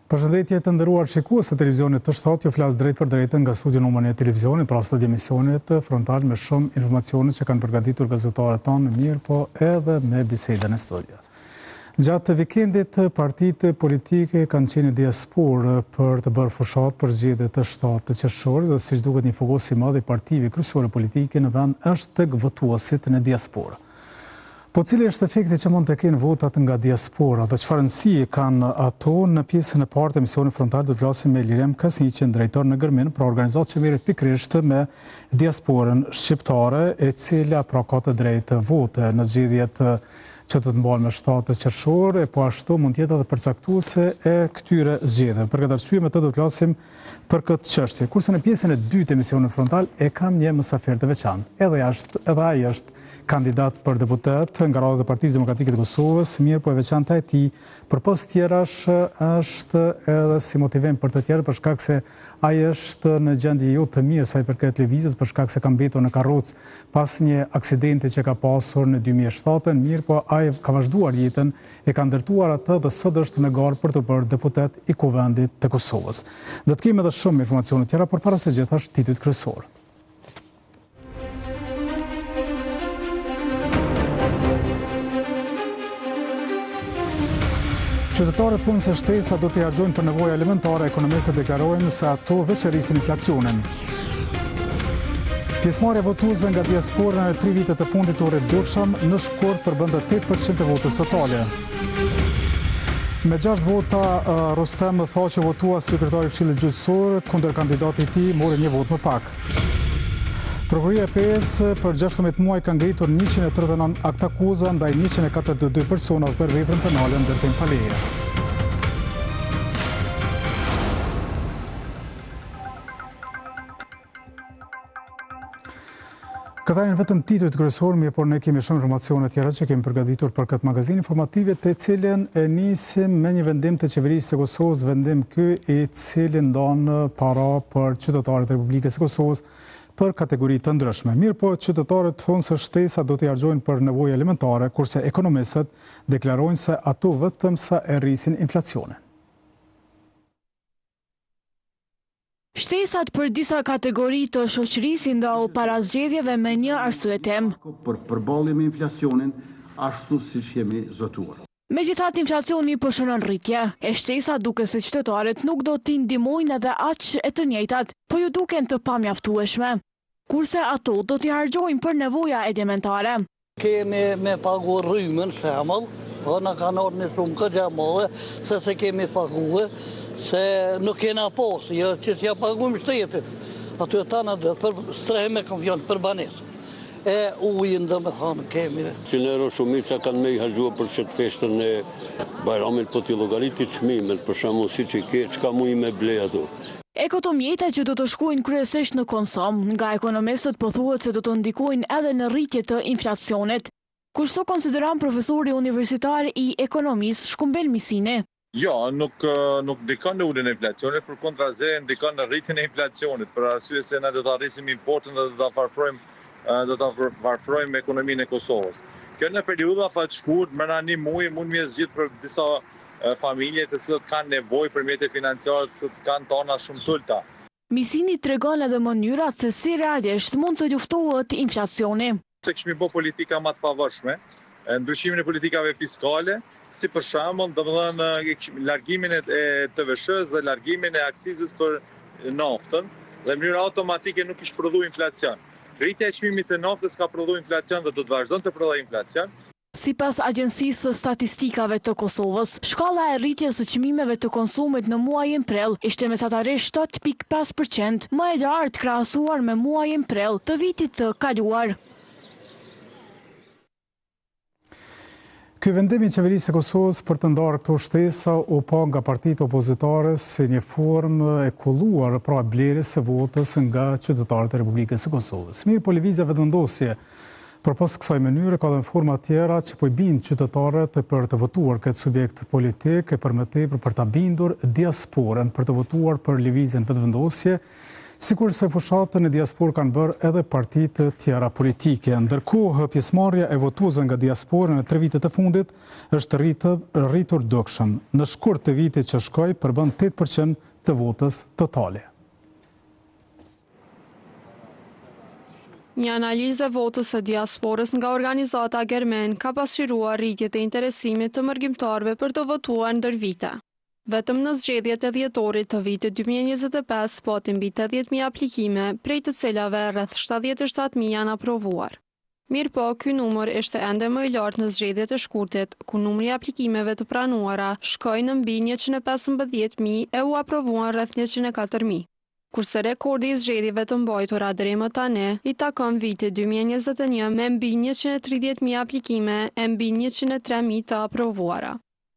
Përshëndetje të nderuar shikues të televizionit të shtatë, ju flas drejt për drejtë nga studio numër 1 e televizionit, pra sot emisionit frontal me shumë informacione që kanë përgatitur gazetarët tanë, mirë po edhe me bisedën e studio. Gjatë vikendit, partitë politike kanë qenë diasporë për të bërë fushat për zgjedhjet të 7 qershorit dhe siç duket një fokus i madh i partive kryesore politike në vend është tek votuesit në diasporë. Po cili është efekti që mund të kenë votat nga diaspora dhe çfarë rëndësie kanë ato? Në pjesën e parë të emisionit frontal do të flasim me Ilirem Kasniqin, drejtor në Gërmin, pra organizatë që merret pikërisht me diasporën shqiptare, e cila pra ka të drejtë vote në zgjedhjet që të mbahen me 7 qershor, e po ashtu mund të jetë edhe përcaktuese e këtyre zgjedhjeve. Për këtë arsye me të do të flasim për këtë çështje. Kurse në pjesën e dytë të emisionit frontal e kam një mysafir të veçantë. Edhe ai është kandidat për deputet nga radhët e Partisë Demokratike të Kosovës, mirë po e veçanta e tij përpos tjerash është edhe si motivim për të tjerë, për shkak se ai është në gjendje jo të mirë sa i përket lëvizjes, për shkak se ka mbetur në karrocë pas një aksidenti që ka pasur në 2007, mirë po ai ka vazhduar jetën, e ka ndërtuar atë dhe sot është në garë për të bërë deputet i Kuvendit të Kosovës. Do të kemi edhe shumë informacione tjera, por para se gjithashtu titujt kryesor. Qytetarët thonë se shtesa do të harxojnë për nevoja elementare, ekonomistët deklarojnë se ato veçërisin inflacionin. Pjesëmarrja votuesve nga diaspora në 3 vitet e fundit u ridukshëm, në Shkodër përbën 8% e votës totale. Me 6 vota, Rustem tha që votuas sekretari i Këshillit Gjyqësor kundër kandidatit i tij mori 1 vot më pak. Prokuroria e PS për 16 muaj ka ngritur 139 akta akuza ndaj 142 persona për veprën penale ndërtim pa leje. Këta janë vetëm titujt kryesor, por ne kemi shumë informacione tjera që kemi përgatitur për këtë magazin informative, të cilën e nisim me një vendim të qeverisë së Kosovës, vendim ky i cili ndon para për qytetarët e Republikës së Kosovës për kategori të ndryshme. Mirë po, qytetarët thonë se shtesa do të harxojnë për nevoja elementare, kurse ekonomistët deklarojnë se ato vetëm sa e rrisin inflacionin. Shtesat për disa kategori të shoqërisë ndau para zgjedhjeve me një arsye temë. Për përballje me inflacionin, ashtu siç jemi zotuar. Megjithatë, inflacioni po shënon rritje, e shtesat duke se qytetarët nuk do t'i ndihmojnë edhe aq e të njëjtat, po ju duken të pamjaftueshme, kurse ato do t'i harxojnë për nevoja elementare. Kemi me pagu rrymën shembull, po na kanë ardhur shumë këto mëlle, se kemi paguar, se nuk kena pas, jo që s'ja paguajmë shtetit. Aty tana do për strehme kampion për banesë. E ujin dhe me thanë kemi. Që në euro shumica kanë me i harxua për qëtë feshtën e Bajramit, po t'i llogaritit çmimet, për shembull siç i ke, çka muj me ble ato. E këto mjete që do të shkojnë kryesisht në konsum, nga ekonomistët po thuhet se do të ndikojnë edhe në rritje të inflacionit. Kështu konsideron profesori universitar i ekonomisë Shkumbel Misini. Jo, nuk ndikon në uljen e inflacionit, për kontraze ndikon në rritjen e inflacionit, për arsye se ne do të arrisim importin dhe do ta varfrojmë ekonominë e Kosovës. Kjo në periudha faqshkurt, mëna një muaj mund me zgjidh për disa familje të cilët kanë nevojë për mjete financiare të kanë tona shumë të ulta. Misini tregon edhe mënyrat se si realisht mund të luftohet inflacioni. Se kishmi bë politika më të favorshme, ndryshimin e politikave fiskale, si për shembull, domethënë largimin e TVSH-s dhe largimin e akcizës për naftën, dhe në mënyrë automatike nuk kishte prodhuar inflacion. Rritja e çmimit të naftës ka prodhuar inflacion dhe do të vazhdon të prodhojë inflacion. Sipas Agjencisë së Statistikave të Kosovës, shkalla e rritjes së çmimeve të konsumit në muajin prill ishte mesatarisht 7.5%, më e lartë krahasuar me muajin prill të vitit të kaluar. Ky vendim i qeverisë së Kosovës për të ndarë këto shtesa u pa nga partitë opozitare si një formë e kulluar pra blerjes së votës nga qytetarët e Republikës së Kosovës. Mirë po lëvizja vetëvendosje përpos kësaj mënyre ka dhe forma tjera që po i bindë qytetarët për të votuar këtë subjekt politik e për më tepër për ta bindur diasporën për të votuar për lëvizjen vetëvendosje Sikur se fushatën e diasporë kanë bërë edhe partitë tjera politike, ndërkohë pjesëmarrja e votuesve nga diaspora në 3 vitet e fundit është rritur dukshëm. Në shkurt të vitit që shkoi përbën 8% të votës totale. Një analizë e votës së diasporës nga organizata Germen ka pasqyruar rritje të interesimit të mërgjimtarëve për të votuar ndër vite. Vetëm në zgjedhjet e dhjetorit të vitit 2025 pati mbi 80.000 aplikime, prej të cilave rreth 77.000 janë aprovuar. Mirëpo, ky numër ishte ende më i lartë në zgjedhjet e shkurtit, ku numri i aplikimeve të pranuara shkoi në mbi 115.000 e u aprovuan rreth 104.000. Kurse rekordi i zgjedhjeve të mbajtura deri më tani i takon vitit 2021 me mbi 130.000 aplikime e mbi 103.000 të aprovuara.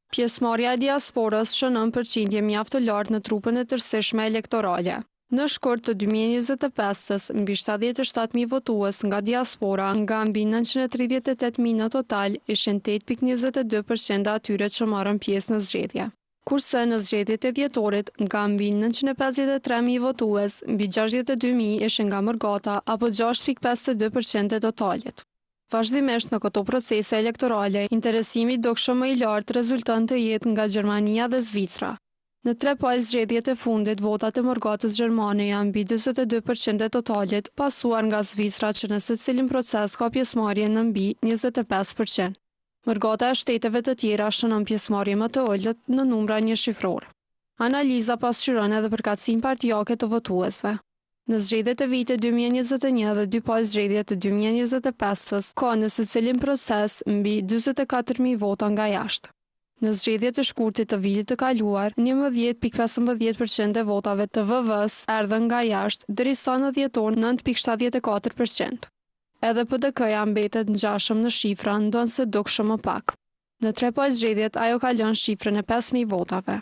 Pjesëmarrja e diasporës shënon përqindje mjaft të lartë në trupën e tërësishme elektorale. Në shkurt të 2025-s, mbi 77.000 votues nga diaspora nga mbi 938.000 në total ishin 8.22% atyre që marrën pjesë në zgjedhje. Kurse në zgjedhjet e dhjetorit, nga mbi 953.000 votues, mbi 62.000 ishin nga Mërgata apo 6.52% e totalit. Vazhdimisht në këto procese elektorale, interesimi dukshëm më i lartë rezulton të jetë nga Gjermania dhe Zvicra. Në 3 palë zgjedhjet e fundit, votat e Mërgatës gjermane janë mbi 42% e totalit, pasuar nga Zvicra që në secilin proces ka pjesëmarrje në mbi 25%. Mërgata e shteteve të tjera shënon pjesëmarrje më të ulët në numra njëshifror. Analiza pasqyron edhe përkatësinë partijake të votuesve. Në zgjedhjet e vitit 2021 dhe 2 palë zgjedhjet të 2025-s, ka në secilin proces mbi 44.000 vota nga jashtë. Në zgjedhjet e shkurtit të vitit të kaluar, 11.15% e votave të VV-s erdhën nga jashtë, derisa në dhjetor 9.74%. Edhe PDK-ja mbetet ngjashëm në shifra, ndonse dukshëm më pak. Në 3 palë zgjedhjet ajo ka lënë shifrën e 5.000 votave.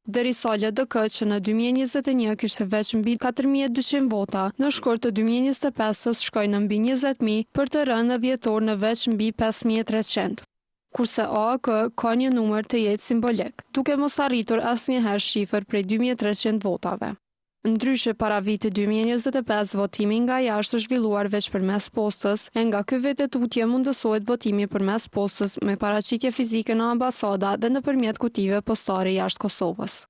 Derisa LDK që në 2021 kishte veç mbi 4.200 vota, në shkurt të 2025-s shkoi në mbi 20.000 për të rënë në dhjetor në veç mbi 5.300. Kurse AAK ka një numër të jetë simbolik, duke mos arritur asnjëherë shifër prej 2.300 votave. Ndryshe para vitit 2025, votimi nga jashtë është zhvilluar veç përmes postës, e nga ky vit e tutje mundësohet votimi përmes postës me paraqitje fizike në ambasada dhe nëpërmjet kutive postare jashtë Kosovës.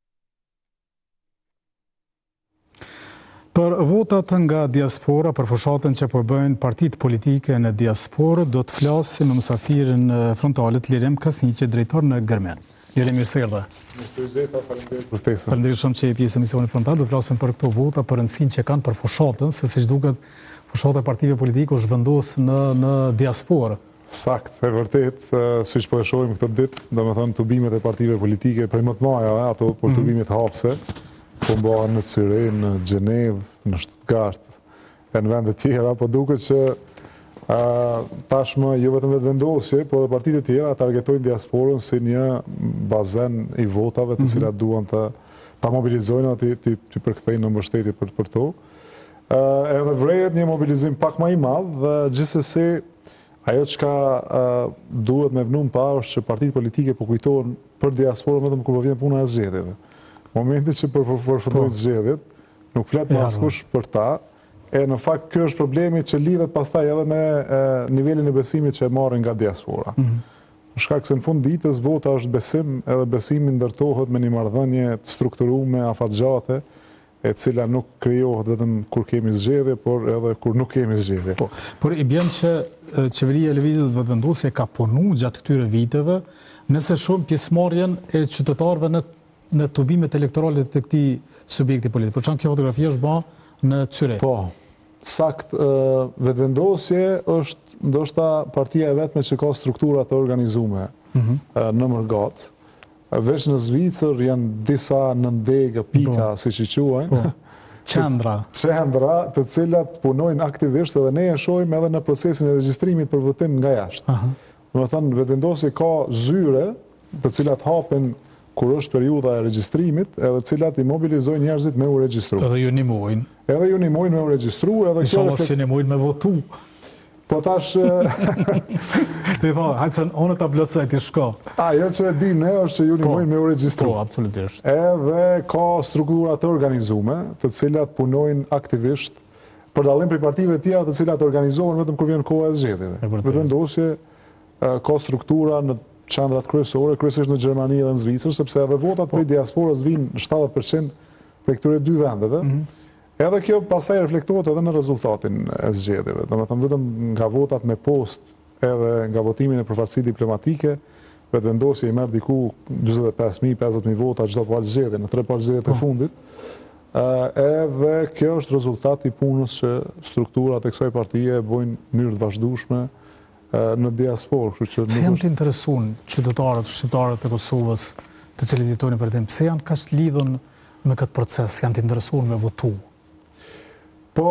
Për votat nga diaspora, për fushatën që po bëjnë partitë politike në diasporë, do të flasim me mësafirin frontalit Lirim Kasniqi, drejtor në Germen. Lirim, mirë se erdhe. Faleminderit shumë që je pjesë e misionit frontal. Do të flasim për këto vota, për rëndësinë që kanë për fushatën, se siç duket, fushata e partive politike është vendosur në diasporë. Sakt, e vërtet, siç po e shohim këtë ditë, domethënë tubimet e partive politike prej më të mëdha, ato por tubimet hapse, po bëhen në Zyrich, në Gjenevë, në Stuttgart, e në vende tjera, po duket që tashmë jo vetëm vetëvendosje, po dhe partitë e tjera targetojnë diasporën si një bazen i votave të cilat duan ta mobilizojnë aty të përkthejnë në mbështetje për to. Edhe vrejet një mobilizim pak më i madh dhe gjithsesi ajo çka duhet me vënë pa është që partitë politike po kujtohen për diasporën vetëm kur po vjen puna e zgjedhjeve. Momenti që përfundojnë zgjedhjet, nuk flet më askush për ta. E në fakt kjo është problemi që lidhet pastaj edhe me nivelin e besimit që e marrin nga diaspora. Në shkak se në fund ditës vota është besim, edhe besimi ndërtohet me një marrëdhënie të strukturuar, afatgjate, e cila nuk krijohet vetëm kur kemi zgjedhje, por edhe kur nuk kemi zgjedhje. Por i bën që qeveria e lëvizjes vetëvendosje ka punuar gjatë këtyre viteve, nëse shohim pjesëmarrjen e qytetarëve në tubimet elektorale të këtij subjekti politik. Për çfarë kjo fotografi është bërë në Zyrich? Po, sakt, vetëvendosje është ndoshta partia e vetme që ka struktura të organizuara në Mërgat. Veç në Zvicër janë disa nëndegë, pika, siç i quajnë. Qendra të cilat punojnë aktivisht edhe ne e shohim edhe në procesin e regjistrimit për votim nga jashtë. Domethënë vetëvendosje ka zyre të cilat hapen kur është periudha e regjistrimit, edhe cilat i mobilizojnë njerëzit me u regjistru. Edhe ju nimojnë. Edhe ju nimojnë me u regjistru, edhe kjo si nimojnë me votu. Po tash... Të i thonë, hajtë se onë të plotësaj të shko. Ajo që e di ne është që ju një mojnë me u regjistru. Po, absolutisht. Edhe ka struktura të organizume, të cilat punojnë aktivisht, për dallim prej partive tjera të cilat organizohen vetëm kur vjen koha e zgjedhjeve. Në vendosje ka struktura në qendrat kryesore, kryesisht në Gjermani dhe në Zvicër, sepse edhe votat prej diasporës vinë 70% prej këtyre dy vendeve. Edhe kjo pastaj reflektohet edhe në rezultatin e zgjedhjeve. Domethënë vetëm nga votat me post edhe nga votimin e përfaqësisë diplomatike, vetëvendosja i merr diku 45.000-50.000 vota çdo palë zgjedhje në 3 palë zgjedhje të fundit. Edhe kjo është rezultati i punës që strukturat e kësaj partie bojnë në mënyrë të vazhdueshme në diasporë, kështu që pse janë të interesuar qytetarët shqiptarët e Kosovës, të cilët jetojnë për tim, pse janë kaq lidhur me këtë proces, janë të interesuar me votu? Po,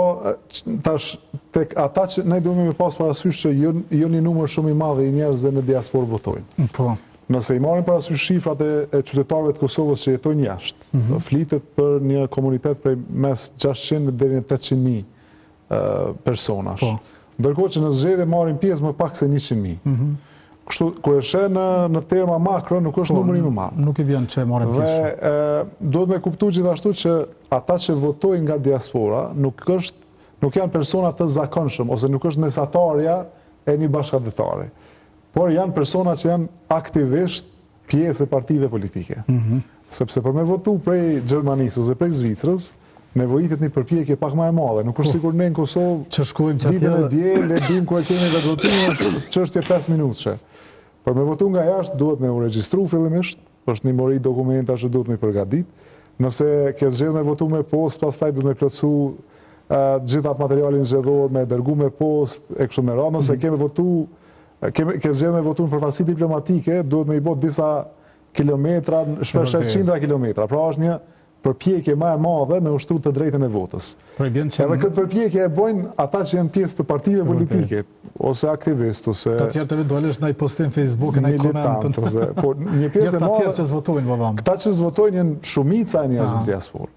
tash, tek ata që ne duhemi me pas parasysh që jo një numër shumë i madh i njerëzve në diasporë votojnë. Po. Nëse i marrim parasysh shifrat e qytetarëve të Kosovës që jetojnë jashtë, flitet për një komunitet prej mes 600 deri në 800.000 personash. Po. Ndërkohë që në zgjedhje marrin pjesë më pak se 100.000. Kështu, kur e sheh në terma makro, nuk është numri më madh. Nuk i vjen që marrin pjesë. Dhe duhet me kuptu gjithashtu që ata që votojnë nga diaspora nuk janë persona të zakonshëm, ose nuk është mesatarja e një bashkëdhetare. Por janë persona që janë aktivisht pjesë e partive politike. Sepse për me votu prej Gjermanisë ose prej Zvicrës, nevojitet një përpjekje pak më e madhe. Nuk është sikur ne në Kosovë që shkojmë që ditën e diel, e dim ku e kemi dhe votimin, çështje 5 minutëshe. Për me votu nga jashtë duhet me u regjistru fillimisht, është një mori dokumenta që duhet me përgatit. Nëse ke zgjedhur me votu me post, pastaj duhet me plotësu gjithë atë materialin zgjedhor, me dërgu me post, e kështu me radhë. Nëse ke zgjedhur me votu në përfaqësi diplomatike, duhet me i bot disa kilometra, shpesh qindra kilometra. Pra është një përpjekje më e madhe me ushtru të drejtën e votës. Edhe këtë përpjekje e bojnë ata që janë pjesë të partive politike, ose aktivist, ose ta tjerë të eventualisht në i postim Facebook, në i koment. Po një pjesë e madhe, që zvotojnë, këta që zvotojnë janë shumica e njerëzve në diasporë,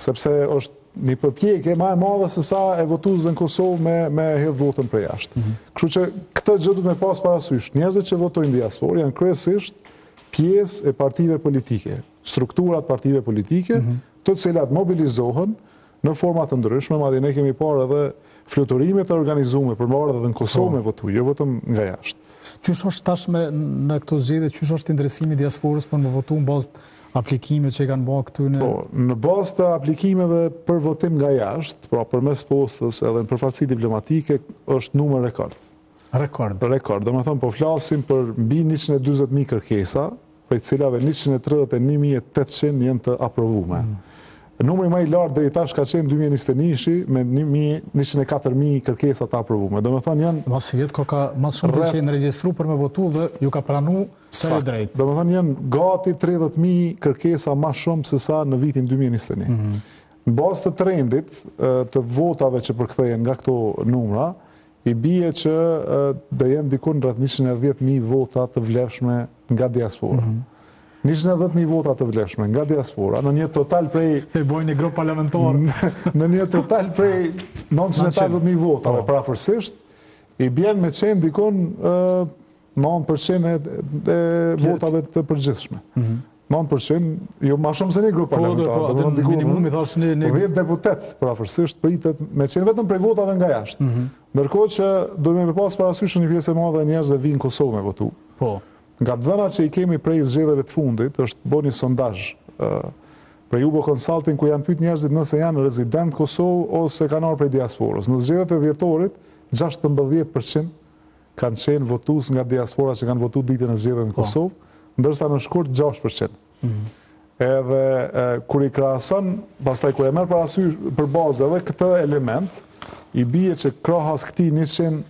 sepse është një përpjekje më e madhe se sa e votuesve në Kosovë me hedh votën prej jashtë. Kështu që këtë gjë duhet me pas parasysh. Njerëzit që votojnë në diasporë janë kryesisht pjesë e partive politike, strukturat partive politike, të cilat mobilizohen në format të ndryshme, madje ne kemi parë edhe fluturime të organizuar për marrë edhe në Kosovë me votu, jo vetëm nga jashtë. Qysh është tashme në këto zgjedhje, qysh është interesimi i diasporës për me votu në bazë aplikime që i kanë bërë këtu në... Po, në bazë të aplikimeve për votim nga jashtë, pra përmes postës edhe në përfaqësi diplomatike, është numër rekord. Rekord, domethënë po flasim për mbi 140.000 kërkesa, për cilave 131.800 janë të aprovume. Numri më i lartë deri tash ka qenë 2021 me 104.000 kërkesa të aprovume. Domethënë janë mas vjet ka mas shumë të qenë regjistruar për me votu dhe ju ka pranuar së drejt. Domethënë janë gati 30.000 kërkesa më shumë se sa në vitin 2021. Në bazë të trendit të votave që përkthehen nga këto numra, i bie që do jenë dikun rreth 110.000 vota të vlefshme nga diaspora. 110.000 vota të vlefshme nga diaspora, në një total prej... E bojnë një grup parlamentar. Në një total prej 950.000 votave, prafërsisht, i bjen me qenë dikun 9% e votave të përgjithshme. 9%, jo ma shumë se një grup parlamentar. Po, minimumi thash një... 10 deputet, prafërsisht, pritet me qenë vetëm prej votave nga jashtë. Ndërkohë që dojme me pas parasysh një pjesë e madhe e njerëzve vinë Kosovë me votu. Po. Nga të dhënat që i kemi prej zgjedhjeve të fundit, është bërë një sondazh prej Ubo Consulting, ku janë pyet njerëzit nëse janë rezident Kosovë ose kanë ardhur prej diasporës. Në zgjedhjet e dhjetorit, 16% kanë qenë votues nga diaspora që kanë votuar ditën e zgjedhjeve në Kosovë, ndërsa në shkurt 6%. Edhe kur i krahason, pastaj kur e merr parasysh për bazë edhe këtë element, i bie që krahas këtij 100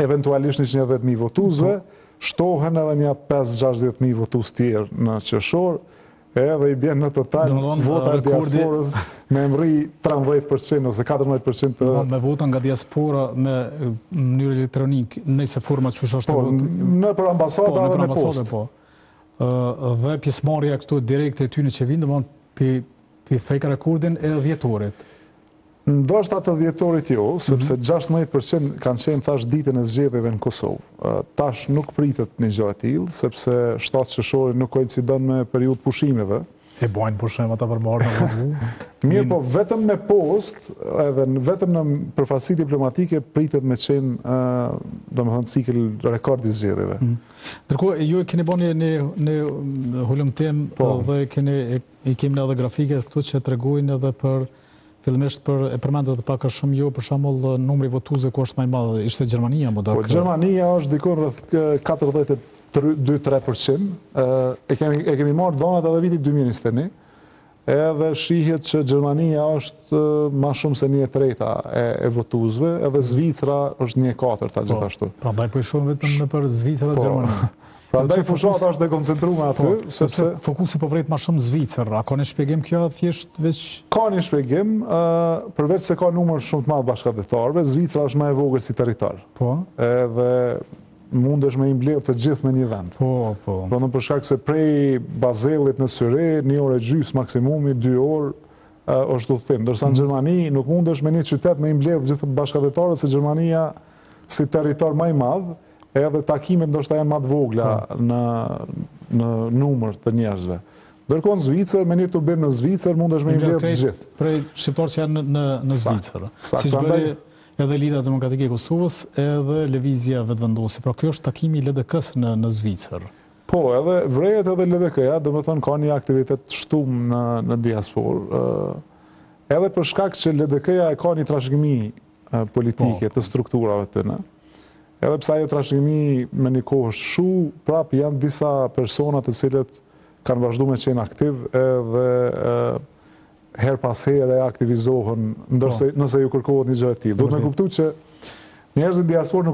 eventualisht 110.000 votuesve, shtohen edhe një 5-60.000 votues tjerë në qershor, edhe i bjen në total vota e diasporës me mri 13% ose 14% të... Me vota nga diaspora me mënyrë elektronik, nëse format që është vot... Në për ambasada dhe me post. Dhe pjesëmarrja këtu direkte e ty në që vinë, për thejka rekordin e dhjetorit. Ndoshta të dhjetorit jo, sepse 16% kanë qenë thash ditën e zgjedhjeve në Kosovë. Tash nuk pritet një gjë e tillë, sepse 7 qershori nuk koincidon me periudhë pushimeve. Se bojnë pushim ata për marrë në votu. Mirë, po vetëm në post, edhe vetëm në përfaqësi diplomatike pritet me qenë, domethënë cikël rekord i zgjedhjeve. Ndërkohë ju keni bënë në hulumtim dhe i kemi edhe grafike këtu që tregojnë edhe për fillimisht e përmendet të pak a shumë ju, për shembull numri votuesve ku është më i madh, ishte Gjermania më Po Gjermania është dikon rreth 42-3%. E kemi marrë dhënat edhe vitit 2021, edhe shihet që Gjermania është më shumë se 1/3 e votuesve, edhe Zvicra është 1/4 gjithashtu. Prandaj po i shohim vetëm për Zvicrën dhe Gjermaninë. Prandaj fushata është dekoncentruar aty, sepse fokusi po vret më shumë Zvicër. A ka një shpjegim kjo thjesht veç? Ka një shpjegim, përveç se ka numër shumë të madh bashkëdhetarëve, Zvicra është më e vogël si territor. Po. Edhe mundesh me i mbledh të gjithë me një vend. Po. Do në për shkak se prej Bazellit në Syre, 1 orë e gjysmë maksimumi, 2 orë është udhëtim. Ndërsa në Gjermani nuk mundesh me një qytet me i mbledh gjithë bashkëdhetarët, se Gjermania si territor më i madh, edhe takimet ndoshta janë më të vogla në numër të njerëzve. Ndërkohë në Zvicër, me një turbim në Zvicër mundesh me i mbledh të gjithë. Prej shqiptarë që janë në Zvicër. Siç bëri edhe Lidera Demokratike e Kosovës, edhe Lëvizja Vetëvendosje. Pra kjo është takimi i LDK-s në Zvicër. Po, edhe vrejet edhe LDK-ja, domethënë ka një aktivitet shtum në diasporë. Edhe për shkak që LDK-ja e ka një trashëgimi politike të strukturave të në. Edhe pse ajo trashëgimi me një kohë është shu, prap janë disa persona të cilët kanë vazhduar me qenë aktiv edhe her pas here aktivizohen, nëse ju kërkohet një gjë e tillë. Duhet me kuptu që njerëzit diasporë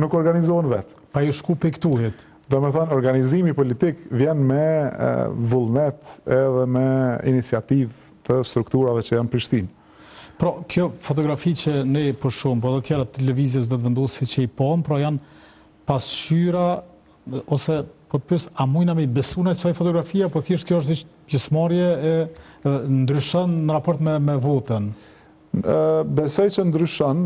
nuk organizohen vetë. Pa ju shku pikturit. Domethënë, organizimi politik vjen me vullnet edhe me iniciativë të strukturave që janë Prishtinë. Pra, kjo fotografi që ne po shohim, po dhe tjera të lëvizjes Vetëvendosje që i pam, pra janë pasqyra, ose po të pyes, a mujna me i besu në kësaj fotografia, po thjesht kjo është pjesëmarrje ndryshon në raport me votën? Besoj që ndryshon,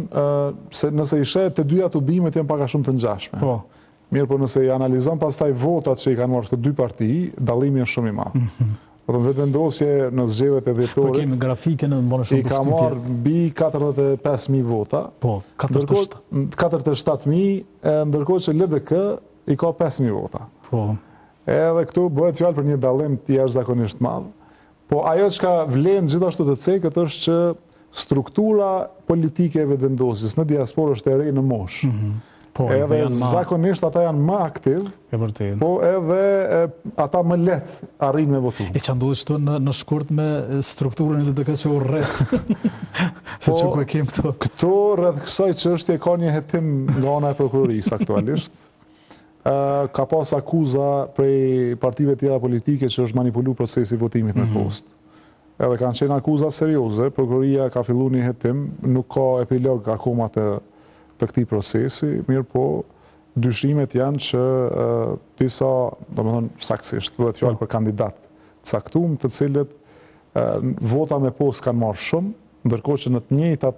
se nëse i sheh të dyja tubimet janë pak a shumë të ngjashme. Po. Mirë, po nëse i analizon pastaj votat që i kanë marrë këto dy parti, dallimi është shumë i madh. Vetëvendosje në zgjedhjet e dhjetorit. Po kemi grafike në mbon shumë i ka marrë mbi 45.000 vota. Po, 47.000, ndërkohë që LDK i ka 5.000 vota. Po. Edhe këtu bëhet fjalë për një dallim të jashtëzakonisht madh. Po ajo çka vlen gjithashtu të cekët është që struktura politike e Vetëvendosjes në diasporë është e re në moshë. Edhe zakonisht ata janë më aktiv, po edhe ata më lehtë arrin me votu. E që ndodhë qëto në shkurt me strukturën e LDK që u rreth. Se që ku e kem këto? Këto rreth kësaj çështje ka një hetim nga ana e prokurorisë aktualisht. Ka pas akuza prej partive tjera politike që është manipulu procesi votimit në post. Edhe kanë qenë akuza serioze, prokuroria ka filluar një hetim, nuk ka epilog akoma të këtij procesi, mirë po dyshimet janë që disa, domethënë saktësisht, duhet fjalë për kandidat caktuar, të cilët vota me post kanë marrë shumë, ndërkohë që në të njëjtat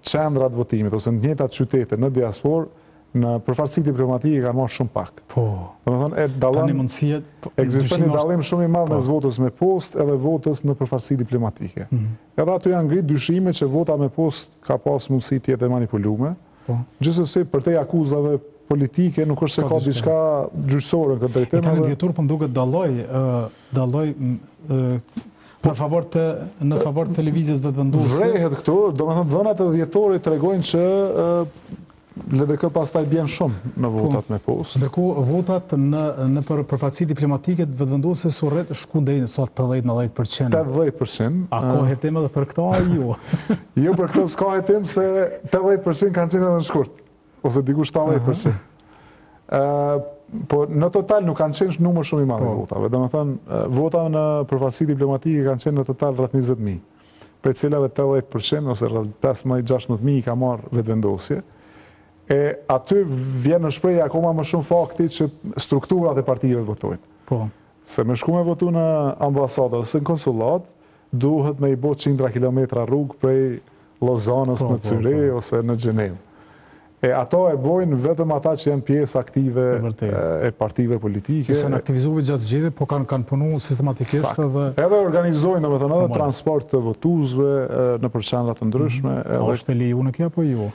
qendra të votimit ose në të njëjtat qytete në diasporë, në përfaqësi diplomatike kanë marrë shumë pak. Po. Domethënë ekziston një dallim shumë i madh mes votës me post edhe votës në përfaqësi diplomatike. Edhe aty janë ngrit dyshime që vota me post ka pas mundësi të jetë manipuluar. Gjithsesi për te akuzave politike nuk është se ka diçka gjyqësore në këtë drejtim. Tani dhjetor po duket dalloj në favor të lëvizjes Vetëvendosje. Vrehet këtu, domethënë dhënat e dhjetorit tregojnë që LDK pastaj bjen shumë në votat me post. Ndërkohë votat në përfaqësi diplomatike të Vetëvendosjes u rret shku deri në sot 80-90%. 80%. A ka hetim edhe për këto jo? Jo, për këto s'ka hetim se 80% kanë qenë edhe në shkurt, ose dikush 70%. Po në total nuk kanë qenë numër shumë i madh votave. Domethënë vota në përfaqësi diplomatike kanë qenë në total rreth 20.000, prej cilave 80% ose rreth 15-16.000 ka marrë Vetëvendosje. E aty vjen në shprehje akoma më shumë fakti që strukturat e partive votojnë. Po. Se me shku me votu në ambasadë ose në konsulat, duhet me i bot 100 kilometra rrugë prej Lozanës, në Zyrich ose në Gjenevë. E ato e bojnë vetëm ata që janë pjesë aktive e partive politike. Që janë aktivizuar gjatë zgjedhjeve, po kanë punu sistematikisht edhe... Edhe organizojnë, domethënë, edhe transport të votuesve në përqendra të ndryshme. Është e lejuar kjo apo jo?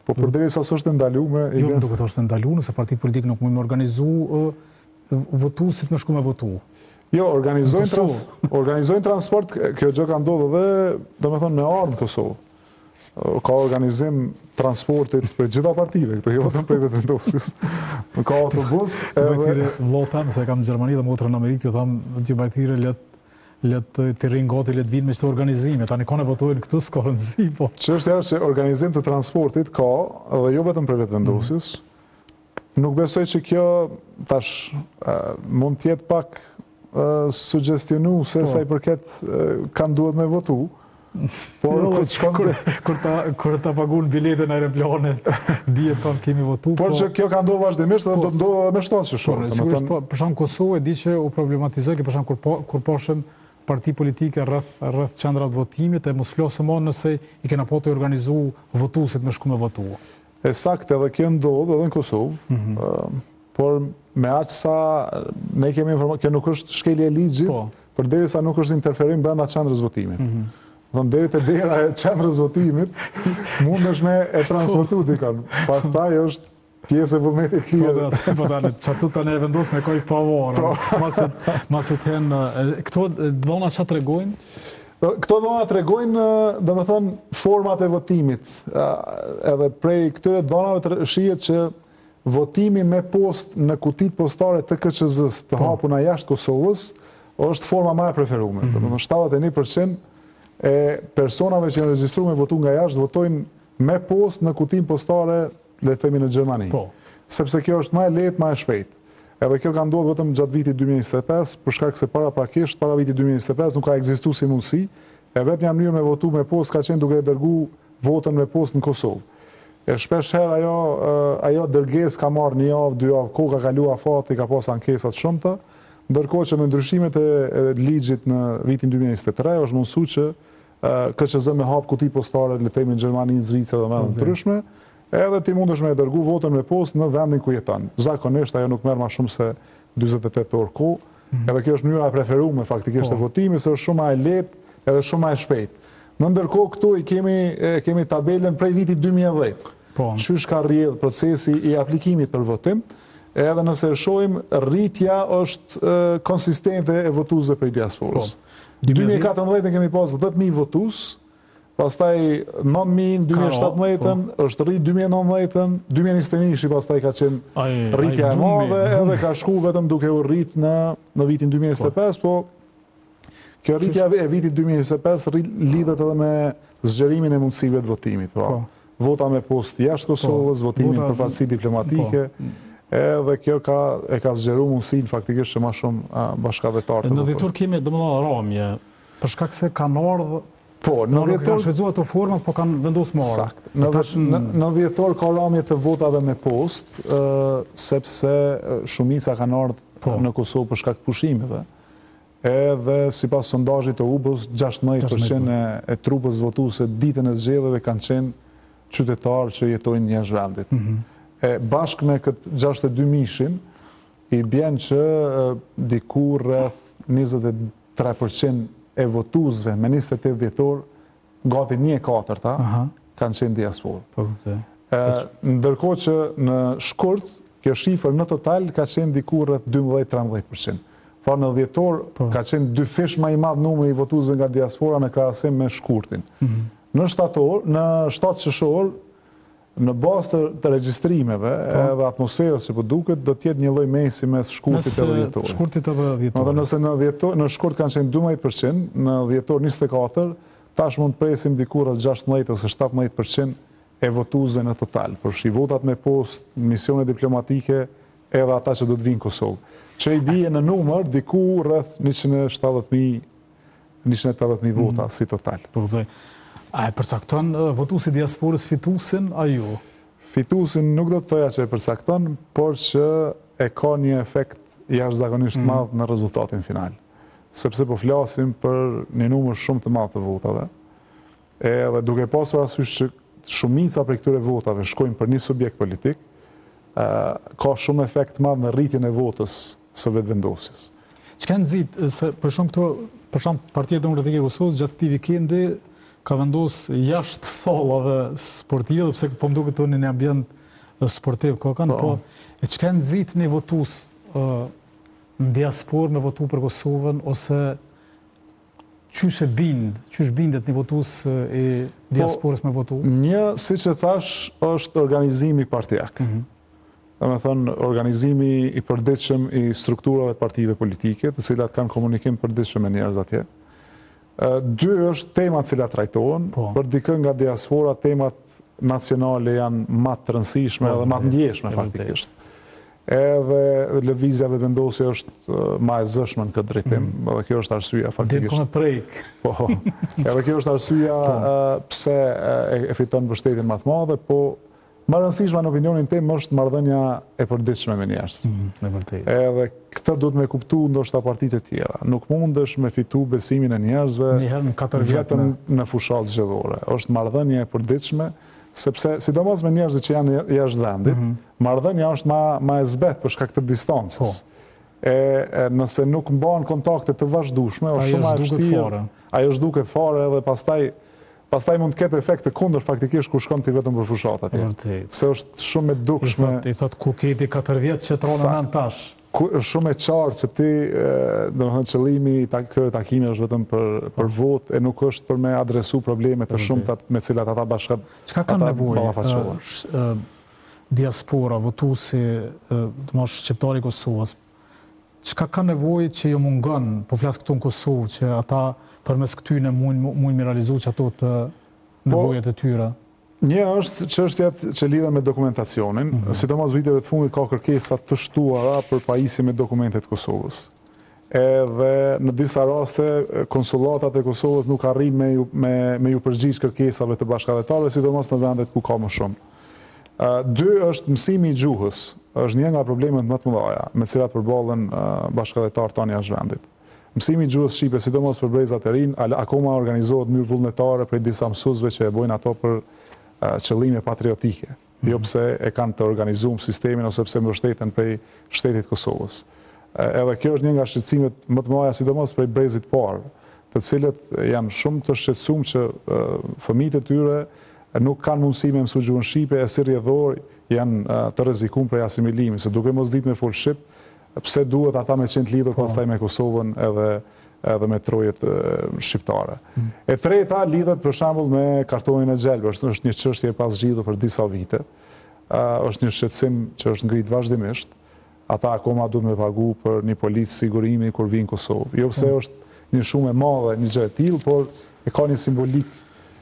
Po përderisa s'është ndaluar, jo, më duket është ndaluar, se partitë politike nuk mund të organizojnë votuesit me shku me votu. Jo, organizojnë transport, kjo gjë ka ndodhur edhe, domethënë, me armë në Kosovë. Ka organizim transportit për gjitha partive, këto jo vetëm për vendosjes. Ka autobus edhe... Vllota, se kam në Gjermani dhe motrën në Amerikë, ju thamë, dy bajtire letë të rinë gati, letë vinë me qëto organizime. Tani ka ne votojnë këtu, s'ka rëndësi, po. Çështja është që organizim të transportit ka, edhe jo vetëm për vendosjes. Nuk besoj që kjo, tash, mund tjetë pak suggestionu se sa i përket kanë duhet me votu. Kur ta pagun biletën aeroplanit, dihet tonë kemi votu. Por që kjo ka ndodhur vazhdimisht dhe do të ndodhë edhe me shtatë që shumë. Sigurisht, për shkak Kosovë e di që u problematizoi, për shkak kur poshën parti politike rreth qendrat votimit, e mos flosëm on nëse i kena po të organizu votuesit me shku me votu. E saktë, edhe kjo ndodh edhe në Kosovë, por me aq sa ne kemi informacion, kjo nuk është shkelje e ligjit, përderisa nuk është interferim brenda qendrës votimit. Deri te dera e qendrës votimit, mundesh me e transportu dikon. Pastaj është pjesë e vullnetit tjetër. Po tani, çatu tani e vendos me kojë pavarë. Masi të këto dhona çfarë tregojnë? Këto dhona tregojnë, domethënë, format e votimit. Edhe prej këtyre dhonave shihet që votimi me post në kutit postare të KQZ-s të hapuna jashtë Kosovës është forma më e preferuar. Domethënë 71% e personave që janë regjistruar me votu nga jashtë votojnë me post në kutin postare, le të themi, në Gjermani. Sepse kjo është më e lehtë, më e shpejtë. Edhe kjo ka ndodhur vetëm gjatë vitit 2025, për shkak se para vitit 2025 nuk ka ekzistuar si mundësi, e vetmja mënyrë me votu me post ka qenë duke dërgu votën me post në Kosovë. E shpesh herë ajo dërgesë ka marrë 1 javë, 2 javë, kohë ka kaluar fati, ka pas ankesat shumëta, ndërkohë që me ndryshimet e ligjit në vitin 2023 është mundësuar që KQZ me hap kuti postare, le të themi, në Gjermani, në Zvicër dhe më të ndryshme, edhe ti mundesh me dërgu votën me post në vendin ku jeton. Zakonisht ajo nuk merr më shumë se 48 orë kohë, edhe kjo është mënyra e preferuar faktikisht e votimit, se është shumë më e lehtë edhe shumë më e shpejtë. Në ndërkohë këtu kemi tabelën prej vitit 2010. Qysh ka rrjedh procesi i aplikimit për votim, edhe nëse shohim rritja është konsistente e votuesve prej diasporës. 2014 kemi pas 10.000 votues, pastaj 9.000 në 2017, është rrit 2019, 2021 ishi pastaj ka qenë rritja e madhe, edhe ka shku vetëm duke u rrit në vitin 2025, po kjo rritja e vitit 2025 lidhet edhe me zgjerimin e mundësive të votimit. Vota me post jashtë Kosovës, votimin për fatësi diplomatike, edhe kjo e ka zgjeru mundësin faktikisht që ma shumë bashkëdhetar të votojnë. Në dhjetor kemi domethënë ramje, për shkak se kanë ardhur, në dhjetor kanë shfrytzuar ato format, po kanë vendosur më orë. Në dhjetor ka ramje të votave me post, sepse shumica kanë ardhur në Kosovë për shkak të pushimeve. Edhe sipas sondazhit të UBS, 16% e trupës votuese ditën e zgjedhjeve kanë qenë qytetarë që jetojnë jashtë vendit. Bashkë me këtë 62.000, i bjen që diku rreth 23% e votuesve me 28 dhjetor, gati 1/4 kanë qenë diasporë. Ndërkohë që në shkurt, kjo shifër në total ka qenë diku rreth 12-13%. Pra në dhjetor ka qenë 2 fish më i madh numri i votuesve nga diaspora në krahasim me shkurtin. Në 7 qershor, në bazë të regjistrimeve edhe atmosferës që po duket, do t'jetë një lloj mesi mes shkurtit edhe dhjetorit. Shkurtit edhe dhjetorit. Nëse në shkurt kanë qenë 12%, në dhjetor 24%, tash mund të presim diku rreth 16 ose 17% e votuesve në total. Përfshi votat me post, misione diplomatike, edhe ata që do të vinë në Kosovë. Që i bie në numër diku rreth 170.000 vota si total. A e përcakton votuesi diasporës fituesin a jo? Fituesin nuk do të thoja që e përcakton, por që e ka një efekt jashtëzakonisht madh në rezultatin final. Sepse po flasim për një numër shumë të madh të votave. Edhe duke pasur parasysh që shumica për këtyre votave shkojnë për një subjekt politik, ka shumë efekt madh në rritjen e votës së vetëvendosjes. Çka nxit se për shemb Partia Demokratike e Kosovës gjatë këtij vikendi ka vendosur jashtë sallave sportive, sepse po më duket në një ambient sportiv kanë, po e çka nxit në votues në diasporë me votu për Kosovën ose qysh bindet një votues i diasporës me votu? Një, siç e thash, është organizimi partijak. Domethënë organizimi i përditshëm i strukturave të partive politike, të cilat kanë komunikim përditshëm me njerëz atje. Dy është temat të cilat trajtohen, për dikën nga diaspora temat nacionale janë më të rëndësishme dhe më të ndjeshme faktikisht. Edhe lëvizja vetëvendosje është më e zëshme në këtë drejtim, edhe kjo është arsyeja faktikisht. Po, edhe kjo është arsyeja pse e fiton mbështetjen më të madhe, po më rëndësishme në opinionin tim është marrëdhënia e përditshme me njerëz. Edhe këtë duhet me kuptu ndoshta partitë e tjera. Nuk mundesh me fitu besimin e njerëzve vetëm në fushat zgjedhore. Është marrëdhënia e përditshme, sepse sidomos me njerëzit që janë jashtë vendit, marrëdhënia është më e zbet për shkak të distancës. Nëse nuk mbahen kontakte të vazhdueshme, është shumë e vështirë. Ajo zhduket fare edhe pastaj mund të ketë efekte kundër faktikisht ku shkon ti vetëm për fushat atje. Se është shumë e dukshme. I thot ku keti 4 vjet që tronë nën tash. Është shumë e qartë që ti, domethënë qëllimi i këtyre takimeve është vetëm për votë e nuk është për me adresu probleme të shumta me cilat ata bashkat. Çka kanë nevojë diaspora, votuesi, domosht shqiptari i Kosovës? Çka ka nevojë që jo mungon, po flas këtu në Kosovë, që ata përmes këtyne mund mi realizu që ato të nevojat e tyre? Një është çështjat që lidhen me dokumentacionin, sidomos viteve të fundit ka kërkesa të shtuara për pajisje me dokumentet të Kosovës. Edhe në disa raste konsulatat e Kosovës nuk arrin me ju përgjigj kërkesave të bashkëdhetarëve, sidomos në vendet ku ka më shumë. Dy është mësimi i gjuhës, është një nga problemet më të mëdha me cilat përballen bashkëdhetarët tanë jashtë vendit. Mësimi i gjuhës shqipe, sidomos për brezat e rinj, akoma organizohet në mënyrë vullnetare prej disa mësuesve që e bojnë ato për qëllime patriotike, jo pse e kanë të organizuar sistemin ose pse mbështeten prej shtetit Kosovës. Edhe kjo është një nga shqetësimet më të mëdha, sidomos prej brezit parë, të cilët janë shumë të shqetësuar që fëmijët e tyre nuk kanë mundësi me mësu gjuhën shqipe, e si rrjedhor janë të rrezikuar prej asimilimit, se duke mos ditë me fol shqip, pse duhet ata me qenë lidhur pastaj me Kosovën edhe me trojet shqiptare. E treta lidhet për shembull me kartonin e gjelbër, është një çështje e pasgjidhur për disa vite. Është një shqetësim që është ngrit vazhdimisht. Ata akoma duhet me pagu për një policë sigurimi kur vinë në Kosovë. Jo pse është një shumë e madhe një gjë e tillë, por e ka një simbolik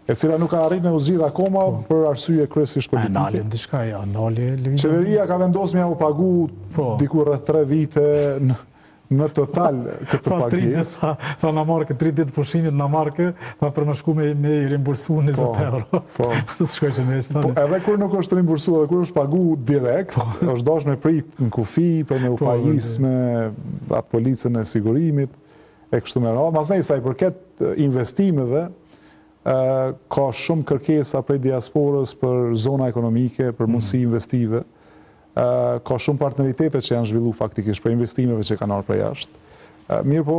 e cila nuk ka arritur me u zgjidh akoma për arsye kryesisht politike. Ndalën diçka, ndalë. Qeveria ka vendosur me u pagu diku rreth 3 vite në total këtë pagesë. Tha na marrë 3 ditë pushimit na marrë, pa për më shku me i rimbursu 20 euro. Shkoj që në stani. Edhe kur nuk është rimbursu, edhe kur është pagu direkt, është dash me prit në kufi për me u pajis me atë policën e sigurimit e kështu me radhë. Masnej sa i përket investimeve, ka shumë kërkesa prej diasporës për zona ekonomike, për mundësi investive. Ka shumë partneritete që janë zhvillu faktikisht për investimeve që kanë ardhur prej jashtë. Mirë po,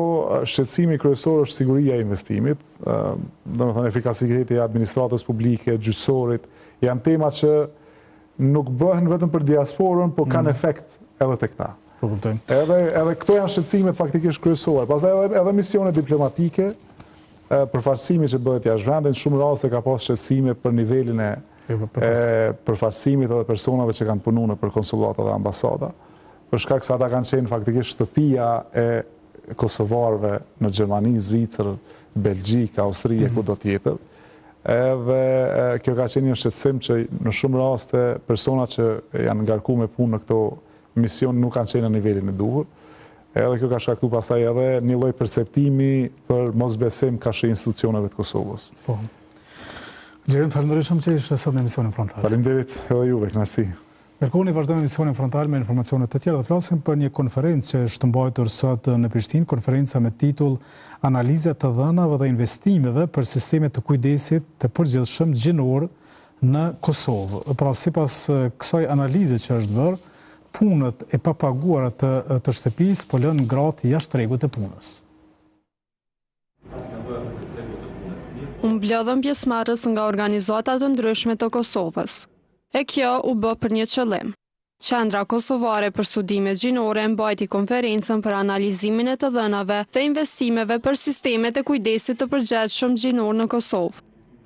shqetësimi kryesor është siguria e investimit, domethënë efikasiteti i administratës publike, gjyqësorit, janë tema që nuk bëhen vetëm për diasporën, por kanë efekt edhe tek ta. Edhe këto janë shqetësimet faktikisht kryesore. Pastaj edhe misionet diplomatike, përfaqësimi që bëhet jashtë vendit, shumë raste ka pas shqetësime për nivelin e përfaqësimit edhe personave që kanë punu në për konsulata dhe ambasada, për shkak se ata kanë qenë faktikisht shtëpia e kosovarëve në Gjermani, Zvicër, Belgjik, Austri e kudo tjetër. Edhe kjo ka qenë një shqetësim që në shumë raste personat që janë ngarkuar me punë në këto mision nuk kanë qenë në nivelin e duhur. Edhe kjo ka shkaktuar pastaj edhe një lloj perceptimi për mosbesim kashë institucioneve të Kosovës. Gjerim, falenderoj shumë që ishe sot në emisionin frontal. Faleminderit edhe juve, kënaqësi. Kërkoni vazhdojmë emisionin frontal me informacionet të tjera dhe flasim për një konferencë që është mbajtur sot në Prishtinë, konferenca me titull Analiza të dhënave dhe investimeve për sistemet të kujdesit të përgjithshëm gjinor në Kosovë. Pra, sipas kësaj analize që është bërë, punët e papaguara të shtëpisë po lënë gratë jashtë tregut të punës. Mbledhën pjesëmarrës nga organizata të ndryshme të Kosovës. E kjo u bë për një qëllim. Qendra Kosovare për Studime Gjinore mbajti konferencën për analizimin e të dhënave dhe investimeve për sistemet e kujdesit të përgjithshëm gjinor në Kosovë.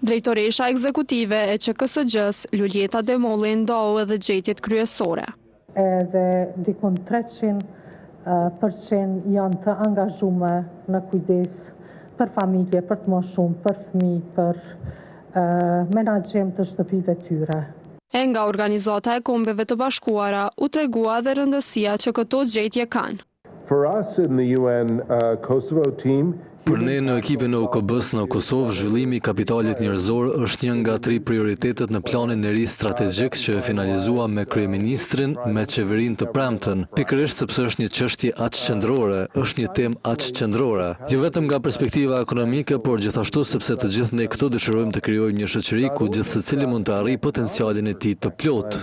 Drejtoresha ekzekutive e QKSG-s, Luljeta Demolli, ndau edhe gjetjet kryesore. Edhe dikon 300% janë të angazhuar në kujdes për familje, për të moshuar, për fëmijë, për menaxhim të shtëpive tyre. E nga Organizata e Kombeve të Bashkuara u tregua dhe rëndësia që këto gjetje kanë. For us in the UN Kosovo team, për ne në ekipin e OKB-s në Kosovë, zhvillimi i kapitalit njerëzor është një nga 3 prioritetet në planin e ri strategjik që e finalizua me kryeministrin me qeverinë të premten, pikërisht sepse është një çështje aq qendrore, është një temë aq qendrore, jo vetëm nga perspektiva ekonomike, por gjithashtu sepse të gjithë ne këtu dëshirojmë të krijojmë një shoqëri ku gjithë secili mund të arrijë potencialin e tij të plotë.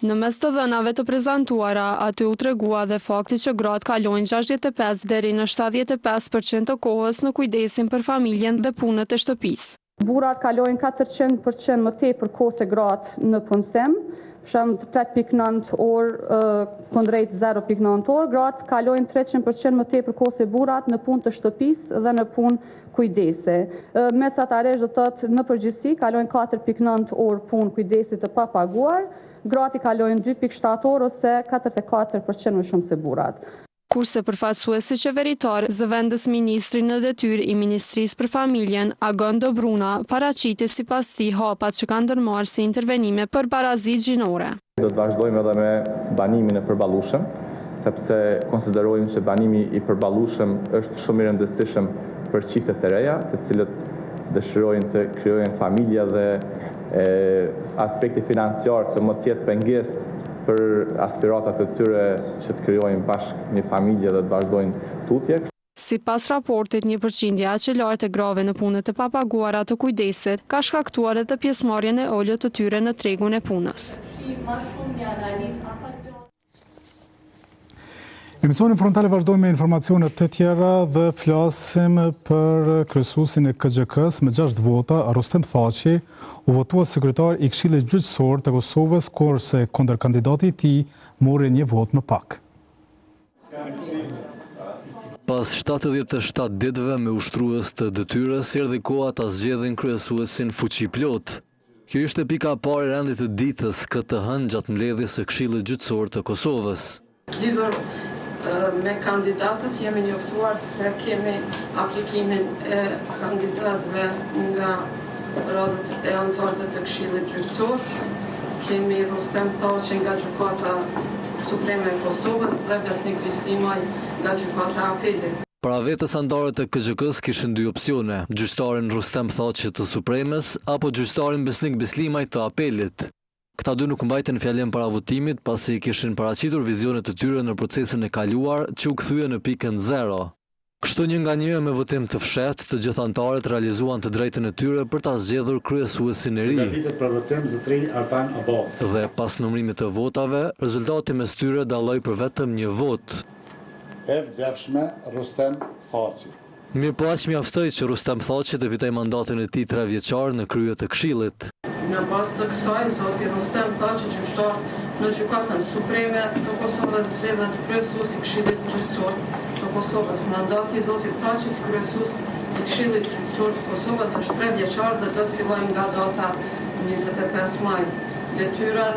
Në mes të dhënave të prezantuara, aty u tregua dhe fakti që gratë kalojnë 65 deri në 75% të kohës në kujdesin për familjen dhe punët e shtëpisë. Burrat kalojnë 400% më tepër kohë se gratë në punësim, shembull 8.9 orë kundrejt 0.9 orë, gratë kalojnë 300% më tepër kohë se burrat në punë të shtëpisë dhe në punë kujdese. Mesatarisht do të thotë në përgjithësi kalojnë 4.9 orë punë kujdesi të papaguar, gratë kalojnë 2.7 orë ose 44% më shumë se burrat. Kurse përfaqësuesi qeveritar zëvendës ministri në detyrë i Ministrisë për Familjen, Agon Dobruna, paraqiti sipas tij hapat që kanë ndërmarrë si intervenime për barazitë gjinore. Do të vazhdojmë edhe me banimin e përballueshëm, sepse konsiderojmë që banimi i përballueshëm është shumë i rëndësishëm për çiftet e reja, të cilët dëshirojnë të krijojnë familje dhe aspekti financiar të mos jetë pengesë për aspiratat e tyre që të krijojnë bashkë një familje dhe të vazhdojnë tutje. Sipas raportit, një përqindje aq e lartë e grave në punët e papaguara të kujdesit ka shkaktuar edhe pjesëmarrjen e olët të tyre në tregun e punës. Emisionin frontale vazhdojmë me informacionet të tjera dhe flasim për kryesuesin e KXK-s me 6 vota, Rustem Thaçi, u votua sekretar i Këshillit Gjyqësor të Kosovës, kurse kundërkandidati i tij mori një vot më pak. Pas 77 ditëve me ushtrues të detyrës, erdhi koha ta zgjedhin kryesuesin fuqiplot. Kjo ishte pika e parë e rendit të ditës këtë hënë gjatë mbledhjes së Këshillit Gjyqësor të Kosovës. Me kandidatët jemi njoftuar se kemi aplikimin e kandidatëve nga radhët e anëtarëve të Këshillit Gjyqësor. Kemi Rustem Thaçi nga Gjykata Supreme e Kosovës dhe Besnik Bislimaj nga Gjykata Apelit. Pra vetës anëtarët e KXK-s kishin 2 opsione, gjyqtarin Rustem Thaçi të Supremes apo gjyqtarin Besnik Bislimaj të Apelit. Këta 2 nuk mbajtën fjalën para votimit pasi kishin paraqitur vizionet të tyre në procesin e kaluar që u kthye në pikën 0. Kështu një nga një me votim të fshehtë, të gjithë anëtarët realizuan të drejtën e tyre për ta zgjedhur kryesuesin e ri. Dhe pas numërimit të votave, rezultati mes tyre dalloi për vetëm një vot. E vlefshme Rustem Thaçi. Mirë po aq mjaftoi që Rustem Thaçi të fitoi mandatin e tij 3 vjeçar në krye të Këshillit. Në bazë të kësaj, zoti Rustem Thaçi, gjyqtar në Gjykatën Supreme të Kosovës, zgjedhet kryesues i Këshillit Gjyqësor të Kosovës. Mandati i zotit Thaçi si kryesues i Këshillit Gjyqësor të Kosovës është 3 vjeçar dhe do të fillojë nga data 25 maj. Detyra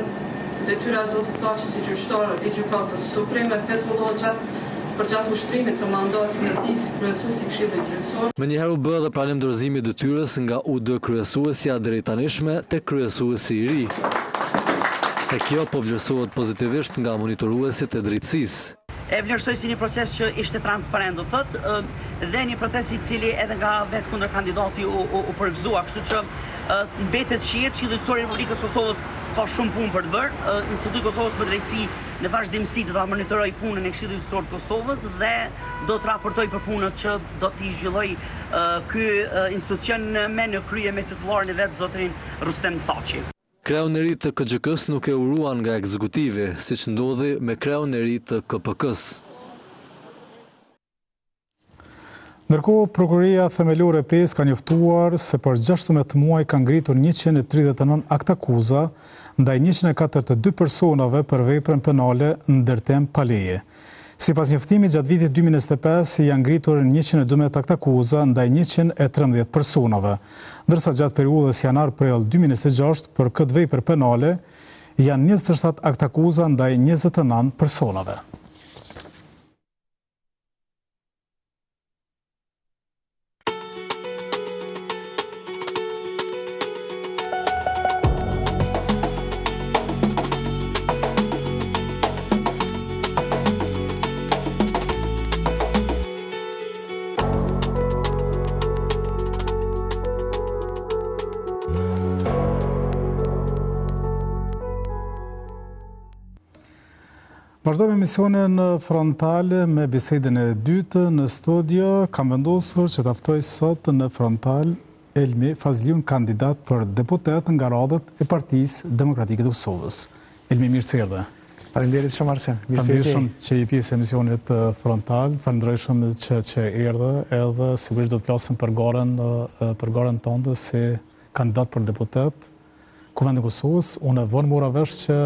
e zotit Thaçi si gjyqtar i Gjykatës Supreme pezullohet përgjatë ushtrimit të mandatit të tij si kryesues i Këshillit Gjyqësor. Menjëherë u bë edhe pranim dorëzimi i detyrës nga UD kryesuesja deri tanishme tek kryesuesi i ri. E kjo po vlerësohet pozitivisht nga monitoruesit e drejtësisë. E vlerësoj si një proces që ishte transparent, do thotë, dhe një proces i cili edhe nga vetë kundërkandidati u përgëzua, kështu që mbetet shihet Këshilli Gjyqësor i Republikës Kosovës ka shumë punë për të bërë. Instituti i Kosovës për Drejtësi në vazhdimsi do ta monitoroj punën e Këshillit Gjyqësor të Kosovës dhe do të raportoj për punët që do t'i zhvilloj ky institucion me në krye me titullarin e vet zotrin Rustem Thaçi. Kreun e ri të KXK-s nuk e uruan nga ekzekutivi, siç ndodhi me kreun e ri të KPK-s. Ndërkohë, Prokuria Themelore 5 ka njoftuar se për 16 muaj ka ngritur 139 aktakuza ndaj 142 personave për veprën penale ndërtem pa leje. Sipas njoftimit, gjatë vitit 2025 janë ngritur 112 aktakuza ndaj 113 personave, ndërsa gjatë periudhës janar-prill 2026 për këtë vepër penale janë 27 aktakuza ndaj 29 personave. Vazhdojmë emisionin frontale me bisedën e dytë në studio. Kam vendosur që të ftoj sot në frontal Elmi Fazliun, kandidat për deputet nga radhët e Partisë Demokratike të Kosovës. Elmi, mirë se erdhe. Faleminderit shumë Arsen. Faleminderit që i pjesë emisionit frontal. Faleminderit shumë që erdhe, edhe sigurisht do të flasim për garen tënde si kandidat për deputet Kuvendit të Kosovës. Unë vonë mora vesh që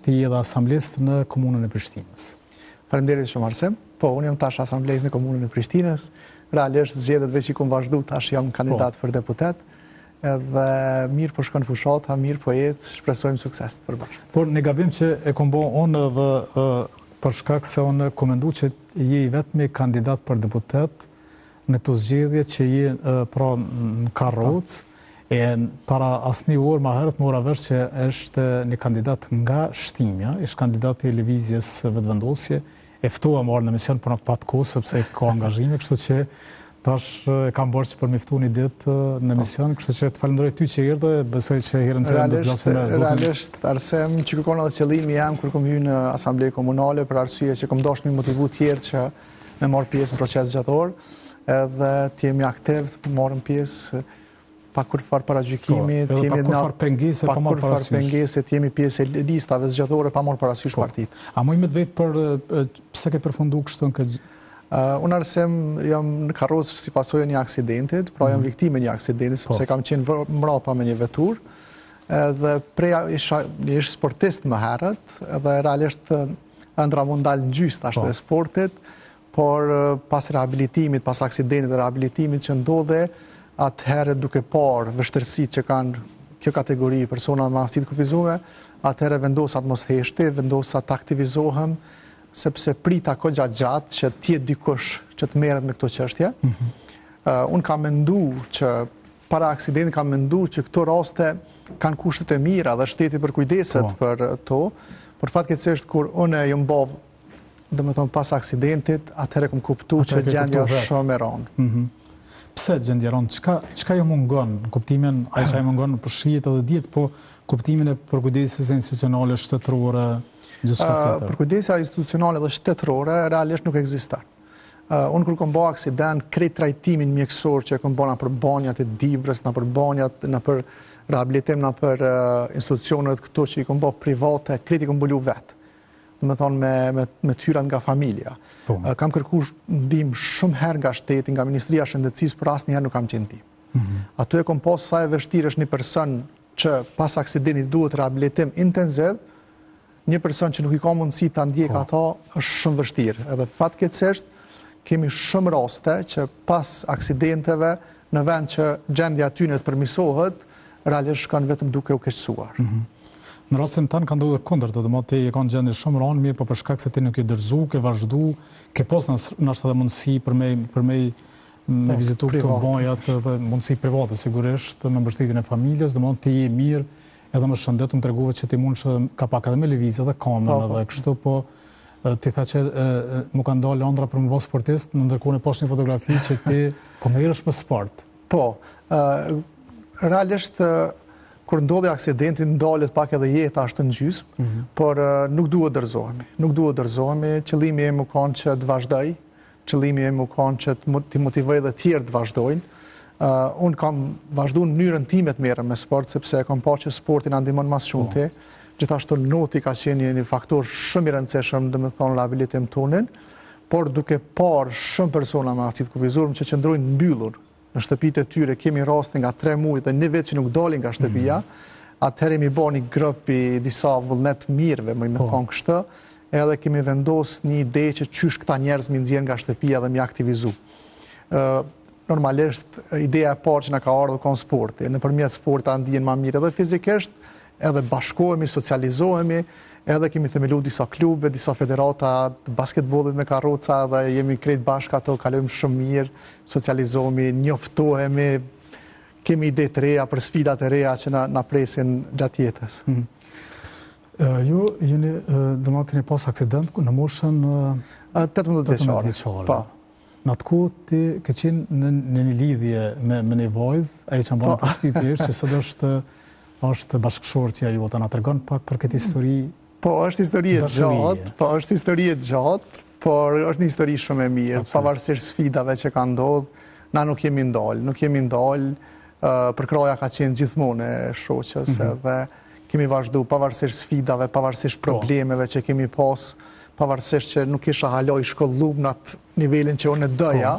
ti edhe asamblest në komunën e Prishtinës. Faleminderit shumë Arsem. Po, unë jam tash asamblest në komunën e Prishtinës. Realisht zgjedhjet veç i kum vazhdu, tash jam kandidat për deputet. Edhe mirë po shkon fushata, mirë po jetë, shpresojmë sukses të përbashkë. Por në gabim që e kom bo unë edhe për shkak se unë komendu që je i vetmi kandidat për deputet në këto zgjedhje që je pra në Karrocë. E para asni orë ma herët më ora vesh që është një kandidat nga Shtimja, është kandidat i lëvizjes vetëvendosje, e ftua marrë në mision për në patë kohë, sepse ka angazhime, kështu që tash e kam bërë që për mi ftu një ditë në mision, kështu që të falenderoj ty që erdhe, besoj që herën të rëndë të glasin me zotin. Realisht, Arsem, që kërkon edhe qëllimi jam kër kom hy në Asamblej Komunale, për arsye që kom dosh një motivu tjerë që me marrë pjesë në proces gjator, edhe të jemi aktiv, marrëm pjesë pa kur farë paragjykimi, pa kur farë pengese, pa marë parasysh. Jemi pjesë e listave zgjatore, pa marë parasysh partit. A mu i me të vetë për pse ke përfundu kështu në këtë? Unë Arsem jam në Karrocë si pasojë një aksidentit, pra jam viktime një aksidentit, sepse kam qenë mrapa me një vetur, dhe preja ishë sportist më herët, dhe realisht ëndra mund dalë në gjysë ashtë dhe sportit, por pas rehabilitimit, pas aksidentit dhe rehabilitimit që ndodhe, atëherë duke parë vështërsitë që kanë kjo kategori persona me aftësi të kufizuar, atëherë vendosa të mos heshti, vendosa të aktivizohem, sepse prita ko gjatë që tjetë dikush që të merret me këto çështje. Unë kam menduar që para aksidentit kam menduar që këto raste kanë kushtet e mira dhe shteti për kujdeset për to, por fatkeqësisht kur unë jam bov, domethënë pas aksidentit, atëherë kam kuptuar që gjendja është shumë e rëndë. Pse gjendjeron, qka jo mungon në kuptimin, a i mungon në përshijet edhe djetë, po kuptimin e përkujdesjes institucionale shtetërore, gjithçka tjetër? Përkujdesja institucionale dhe shtetërore realisht nuk ekziston. Unë kur kom bo aksident, krejt trajtimin mjekësor që kom bo në për banjat e Dibrës, në për banjat, në për rehabilitim, në për institucionet këto që i kom bo private, krejt i kom bulu vetë. Me thonë me tyrat nga familja. Kam kërku ndim shumë herë nga shteti, nga Ministria Shëndetësisë, për asë njëherë nuk kam qenë ndim. Ato e kom pas sa e vështirë është një person që pas aksidentit duhet rehabilitim intensiv, një person që nuk i ka mundësi të ndjek ato është shumë vështirë. Edhe fatkeqësisht kemi shumë raste që pas aksidenteve në vend që gjendja atyne të përmisohet, realisht shkon vetëm duke u keqësuar. Në rastin tanë ka ndodhur kundërt, do të thotë ti e kanë gjendje shumë rënë, mirë, por për shkak se ti nuk e dërzu, ke vazhdu, ke pas nështë edhe mundësi për me vizitu këto banjat dhe mundësi private sigurisht me mbështetjen e familjes, do të thotë ti je mirë, edhe më shëndet, më tregove që ti mund që ka pak edhe me lëvizje dhe kamën edhe kështu, po ti tha që më kanë dalë ëndra për më bë sportist, në ndërkohë poshtë një fotografi që ti po merresh me sport. Po, realisht kur ndodhi aksidenti, ndalet pak edhe jeta është në gjysmë, por nuk duhet dërzohemi. Nuk duhet dërzohemi, qëllimi im u kanë që të vazhdoj, qëllimi im u kanë që të motivoj dhe tjerë të vazhdojnë. Unë kam vazhdu në mënyrën time të merrem me sport, sepse kam pa që sportin na ndihmon mas shumëti. Gjithashtu noti ka qenë një faktor shumë i rëndësishëm, domethënë rehabilitim tonin, por duke parë shumë persona me aftësi të kufizuar që qëndrojnë mbyllur në shtëpitë e tyre, kemi raste nga 3 muaj dhe një vetë që nuk dalin nga shtëpia, atëherë mi bën një grup i disa vullnet mirëve, më thonë kështu, edhe kemi vendosur një ide që qysh këta njerëz mi nxjerr nga shtëpia dhe mi aktivizu. Normalisht ideja e parë që na ka ardhur kon sporti, nëpërmjet sportit ndihen më mirë edhe fizikisht, edhe bashkohemi, socializohemi, edhe kemi themeluar disa klube, disa federata të basketbollit me karroca dhe jemi krejt bashkë ato, kalojmë shumë mirë, socializohemi, njoftohemi, kemi ide të reja për sfidat e reja që na presin gjatë jetës. Ju jeni keni pas aksident në moshën 18 vjeçare. Në atë kohë ti ke qenë në një lidhje me një vajzë, ai që mban përshtypje që sot është bashkëshortja jote, na tregon pak për këtë histori. Po, është histori e gjatë, por është një histori shumë e mirë, pavarësisht sfidave që ka ndodhur, na nuk jemi ndalë, përkraja ka qenë gjithmonë e shoqës, edhe kemi vazhdu pavarësisht sfidave, pavarësisht problemeve që kemi pas, pavarësisht që nuk isha haloj shkollum në atë nivelin që unë e doja,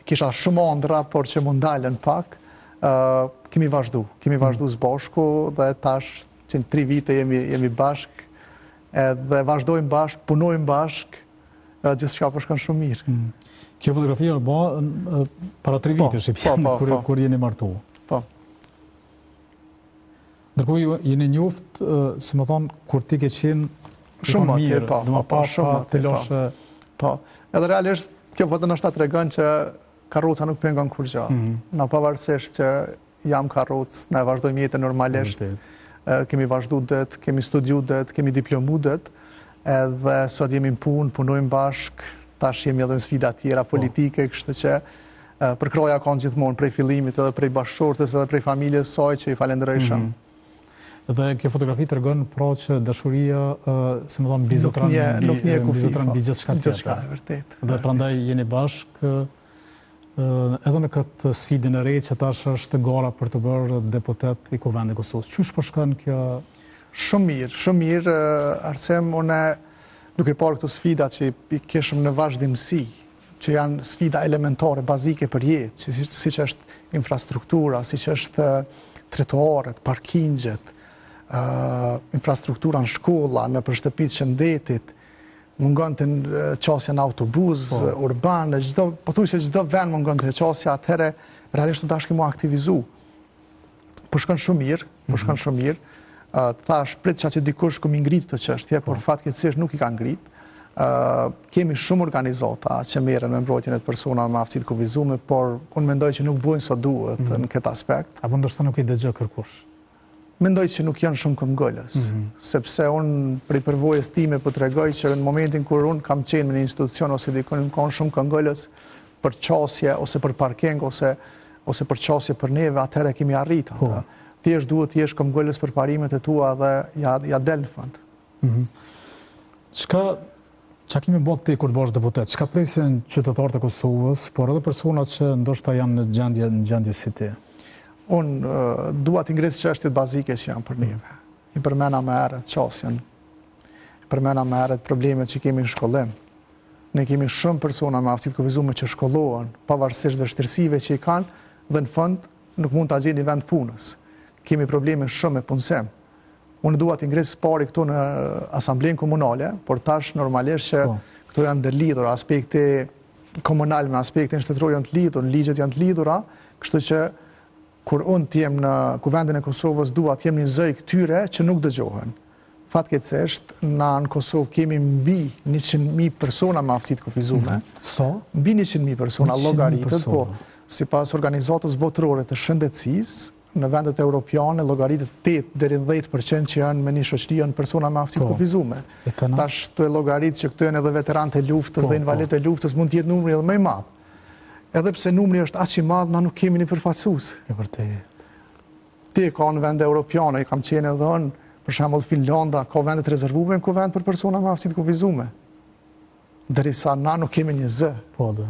kisha shumë ëndra, por që mund dalën pak, kemi vazhdu së bashku dhe tash që në 3 vite jemi bashk, dhe vazhdojmë bashk, punojmë bashk, gjithçka po shkon shumë mirë. Kjo fotografi është bërë para 3 vite, kur jeni martu. Po. Ndërkohë jeni njoftë, si më thonë, kur ti ke qenë shumë mirë, të loshe... Po, edhe realisht, kjo foto nështë ta tregon që karroca nuk pengon kur gjë. Na pavarësisht që jam karrocë, ne vazhdojmë jetën normalisht, kemi vazhdu det, kemi studiu det, kemi diplomu det, edhe sot jemi në punë, punojmë bashk, tash jemi edhe në sfida tjera politike, kështu që përkraja kanë gjithmonë prej fillimit edhe prej bashkëshortës edhe prej familjes saj që i falenderoj shumë. Dhe kjo fotografi tregon pra që dashuria, se më thonë, bizotran mbi gjithçka tjetër. Vërtet. Dhe prandaj jeni bashk edhe në këtë sfidën e re që tash është gara për të bërë deputet i Kuvendit Kosovës. Qysh po shkon kjo? Shumë mirë, Arsem, unë duke parë këto sfida që i keshëm në vazhdimsi, që janë sfida elementare, bazike për jetë, si që është infrastruktura, si që është trotuarët, parkingjet, infrastruktura në shkolla, në shtëpitë shëndetit, mungon të qasja në autobus, urban, pothuajse çdo vend mungon të qasja, atëherë realisht tash kemi aktivizu. Po shkon shumë mirë, tash prit që dikush ku mi ngrit të çështje, por fatkeqësisht nuk i ka ngrit. Kemi shumë organizata që merren me mbrojtjen e personave me aftësi të kufizuar, por unë mendoj që nuk bujnë sa duhet në këtë aspekt. Apo ndoshta nuk i dëgjoj kërkush. Mendoj që nuk janë shumë këmbgëlës, sepse unë prej përvojës time po tregoj që në momentin kur unë kam qenë në një institucion ose dikun më kanë shumë këmbgëlës për qasje ose për parking ose për qasje për neve, atëherë kemi arritur atë. Thjesht duhet të jesh këmbgëlës për parimet e tua dhe ja del në fund. Çka kemi bërë ti kur bësh deputet? Çka presin qytetarët e Kosovës, por edhe personat që ndoshta janë në gjendje si ti? Unë dua të ngres çështjet bazike që janë për neve. I përmena më herët qasjen, i përmena më herët problemet që kemi në shkollim. Ne kemi shumë persona me aftësi të kufizuar që shkollohen, pavarësisht vështirësive që i kanë, dhe në fund nuk mund ta gjejnë vend punës. Kemi probleme shumë me punësim. Unë dua të ngres pari këtu në asamblenë komunale, por tash normalisht që këto janë ndërlidhur, aspekti komunal me aspektin shtetëror janë të lidhur, ligjet janë të lidhura, kështu që kur unë t'jem në Kuvendin e Kosovës, dua t'jem një zëj këtyre që nuk dëgjohen. Fatkeqësisht, na në Kosovë kemi mbi 100.000 persona me aftësi të kufizuar. Sa? Mbi 100.000 persona llogaritet, po, sipas organizatës botërore të shëndetësisë, në vendet europiane llogaritet 8 deri në 10% që janë me një shoqëri janë persona me aftësi të kufizuar. Tash këto llogarit që këto janë edhe veterantë e luftës dhe invalidët e luftës, mund të jetë numri edhe më i madh. Edhe pse numri është aq i madh, na nuk kemi një përfaqësues. E vërtet. Ti ka në vende europiane, kam qenë edhe në, për shembull Finlanda, ka vende të rezervuar, ka vend për persona me aftësi të kufizuar. Derisa na nuk kemi një zë. Po dhe.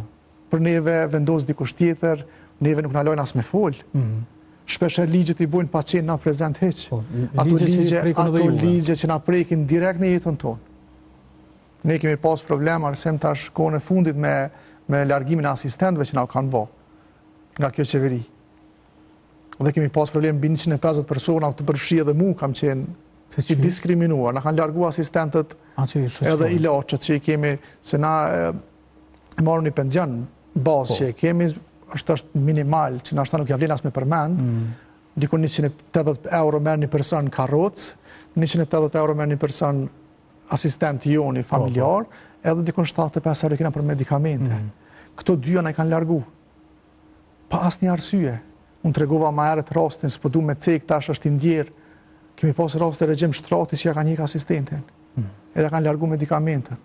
Për neve vendos dikush tjetër, neve nuk na lojnë as me fol. Shpeshherë ligjet i bujnë pa qenë na prezent hiç. Ato ligje që na prekin direkt në jetën tonë. Ne kemi pas problem arsem tash kohën e fundit me largimin e asistentëve që na kanë bë nga kjo qeveri. Dhe kemi pas problem mbi 150 persona të përfshi edhe mu kam qenë i diskriminuar. Na kanë larguar asistentët edhe ilaçet që i kemi, se na marrën një pension bazë që kemi, është minimal, që na nuk ja vlen as me përmend. Diku 180 euro merr një person karrocë, 180 euro merr një person asistent joni familjar, edhe dikon 75 euro kena për medikamente. Këto dyja na i kanë largu. Pa asnjë arsye. Unë tregova më herët rastin, s'po du me cek tash është i ndjerë. Kemi pas raste regjim shtrati që ja kanë hjek asistentin. Edhe kanë largu medikamentet.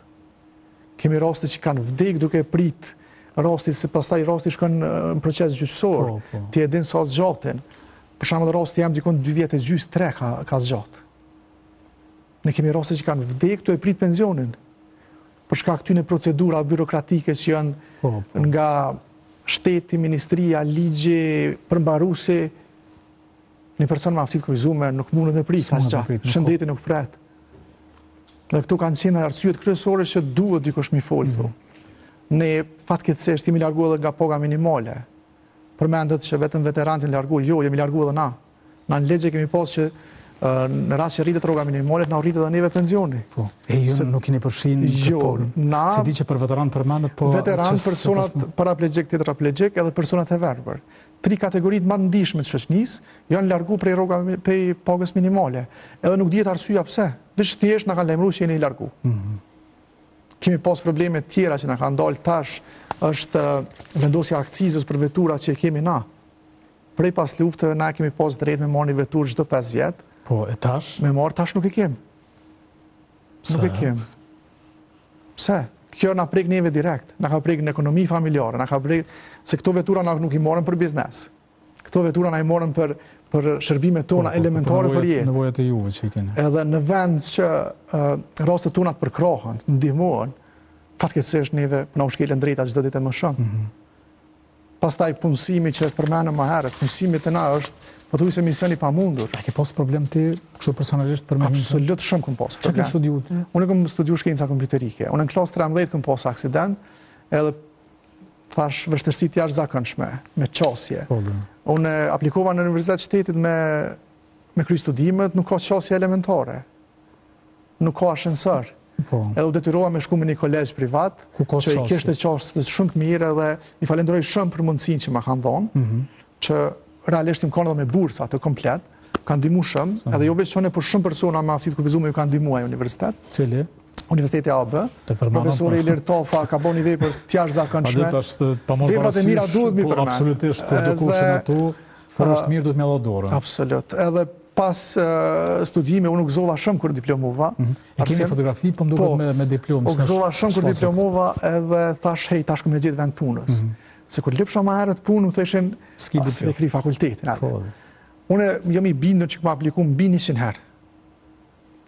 Kemi raste që kanë vdek duke prit rastit, se pastaj rasti shkon në proces gjyqësor. Ti e din sa zgjaten. Për shembull rasti jam dikon 2 vjet e gjys 3 ka zgjat. Ne kemi raste që kanë vdek tu e prit pensionin. Për shkak këtyre procedura birokratike që janë nga shteti, ministria, ligje, përmbaruese, një person me aftësi të kufizuar nuk mundet me prit as gjatë. Shëndeti nuk pret. Dhe këto kanë qenë arsyet kryesore që duhet dikush mi fol këtu. Ne fatkeqësisht jemi larguar edhe nga paga minimale. Përmendet që vetëm veteranët janë larguar, jo, jemi larguar edhe na. Na në legje kemi pas që në rast që rritet rroga minimale, na rritet edhe neve pensioni. Po. E ju nuk keni përfshin se di që për veteran përmendet, po veteran, personat paraplegjik, tetraplegjik edhe personat e verbër. 3 kategoritë më të ndihshme të shoqënisë janë larguar prej rroga prej pagës minimale. Edhe nuk dihet arsyeja pse. Veç thjesht na kanë lajmëruar që jeni largu. Kemi pas probleme të tjera që na kanë dalë tash, është vendosja akcizës për veturat që kemi na. Prej pas luftëve na kemi pas drejt me marrë një veturë çdo 5 vjet. Po, e tash? Me marrë tash nuk e kem. Nuk e kem. Pse? Kjo na prek neve direkt, na ka prek në ekonomi familjare, na ka prek se këto vetura na nuk i morën për biznes. Këto vetura na i morën për shërbimet tona elementare për jetë. Nevojat e juve që i keni. Edhe në vend që rastet tona të përkrahen, ndihmohen, fatkeqësisht neve na u shkelën drejta çdo ditë më shumë. Pastaj punësimi që përmenëm më herët, punësimi të na është pothuajse mision i pamundur. A ke pas problem ti kështu personalisht për mendim? Absolut shumë kam pas problem. Çka ke studiuar ti? Unë kam studiuar shkenca kompjuterike. Unë në klasë 13 kam pas aksident, edhe thash vështirësi të jashtëzakonshme me qasje. Unë aplikova në Universitetin e Shtetit me kry studimet, nuk ka qasje elementare. Nuk ka ashensor. Edhe u detyrova me shku me një kolegj privat, që i kishte qasje shumë të mirë edhe i falenderoj shumë për mundësinë që ma kanë dhënë, që realisht më kanë edhe me bursa të komplet, kanë ndihmu shumë, edhe jo veç çone, por shumë persona me aftësi të kufizuar ju kanë ndihmuar në universitet. Cili? Universiteti AB. Profesori Ilir Tofa ka bënë një vepër të jashtëzakonshme. Veprat e mira duhet mi përmend. Absolutisht, kur do kushen atu, por është mirë duhet me dha dorën. Absolut. Edhe pas studime unë u gëzova shumë kur diplomova. E kemi fotografi, po më duket me diplomë. U gëzova shumë kur diplomova edhe thash, hey, tash kam gjetë vend punës. Se kur lypsha më herët punë, më theshin, s'ke kry fakultetin. Unë jam i bindur që kam aplikuar mbi 100 herë.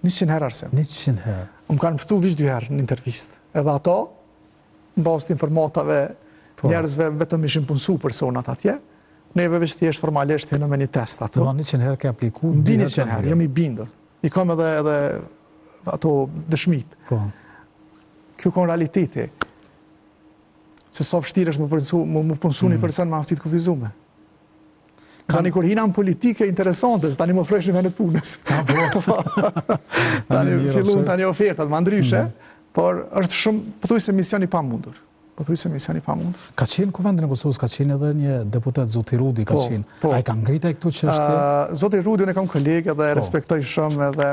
100 herë Arsem. 100 herë. Më kanë ftuar veç 2 herë në intervistë. Edhe ato, në bazë të informatave, njerëzve vetëm ishin punësuar personat atje. Neve veç thjesht formalisht hënë me një test ato. Do 100 herë ke aplikuar? Mbi 100 herë, jam i bindur. I kam edhe ato dëshmit. Kjo ka realiteti. Se sa vështirë është më punësu një person me aftësi të kufizuar. Tani kur hina në politike interesante, tani më fresh në vendet punës. Tani fillun tani ofertat, më ndryshe, por është shumë, pothuajse mision i pamundur. Ka qenë Kuvendin e Kosovës, ka qenë edhe një deputet, Zoti Rudi, ka qenë. A i ka ngritë këtu që është? Zoti Rudi, unë e kam kolegë dhe respektoj shumë edhe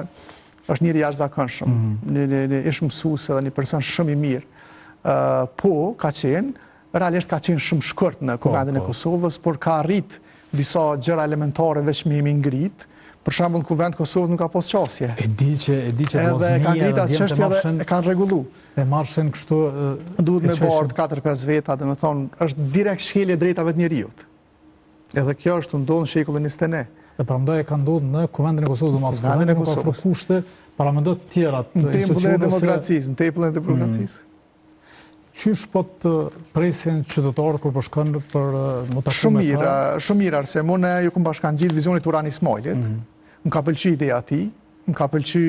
është njëri jashtëzakonshëm, një ish mësues edhe një person shumë i mirë. Po, ka qenë, realisht ka qenë shumë shkurt në Kuvendin e Kosovës, por ka arrit disa gjëra elementare veç me jemi ngrit. Për shembull, në Kuvend Kosovës nuk ka pas qasje. E di që edhe ka ngrit atë çështje dhe e kanë rregullu. Me marshin kështu duhet me bardh 4-5 veta, domethënë është direkt shkelje drejtave të njerëzit. Edhe kjo është ndodhur në shekullin 21. Dhe paramendoj e ka ndodhur në Kuvendin e Kosovës dhe mas Kuvendin e Kosovës. Ka kushte paramendoj të tjera të institucioneve demokracisë, në tempullin e demokracisë. Qysh po të presin qytetarët kur po shkojnë për më takuar? Shumë mirë, arse unë ju kam bashkan gjithë vizionit Urani Ismailit. Më ka pëlqy ideja ati, më ka pëlqy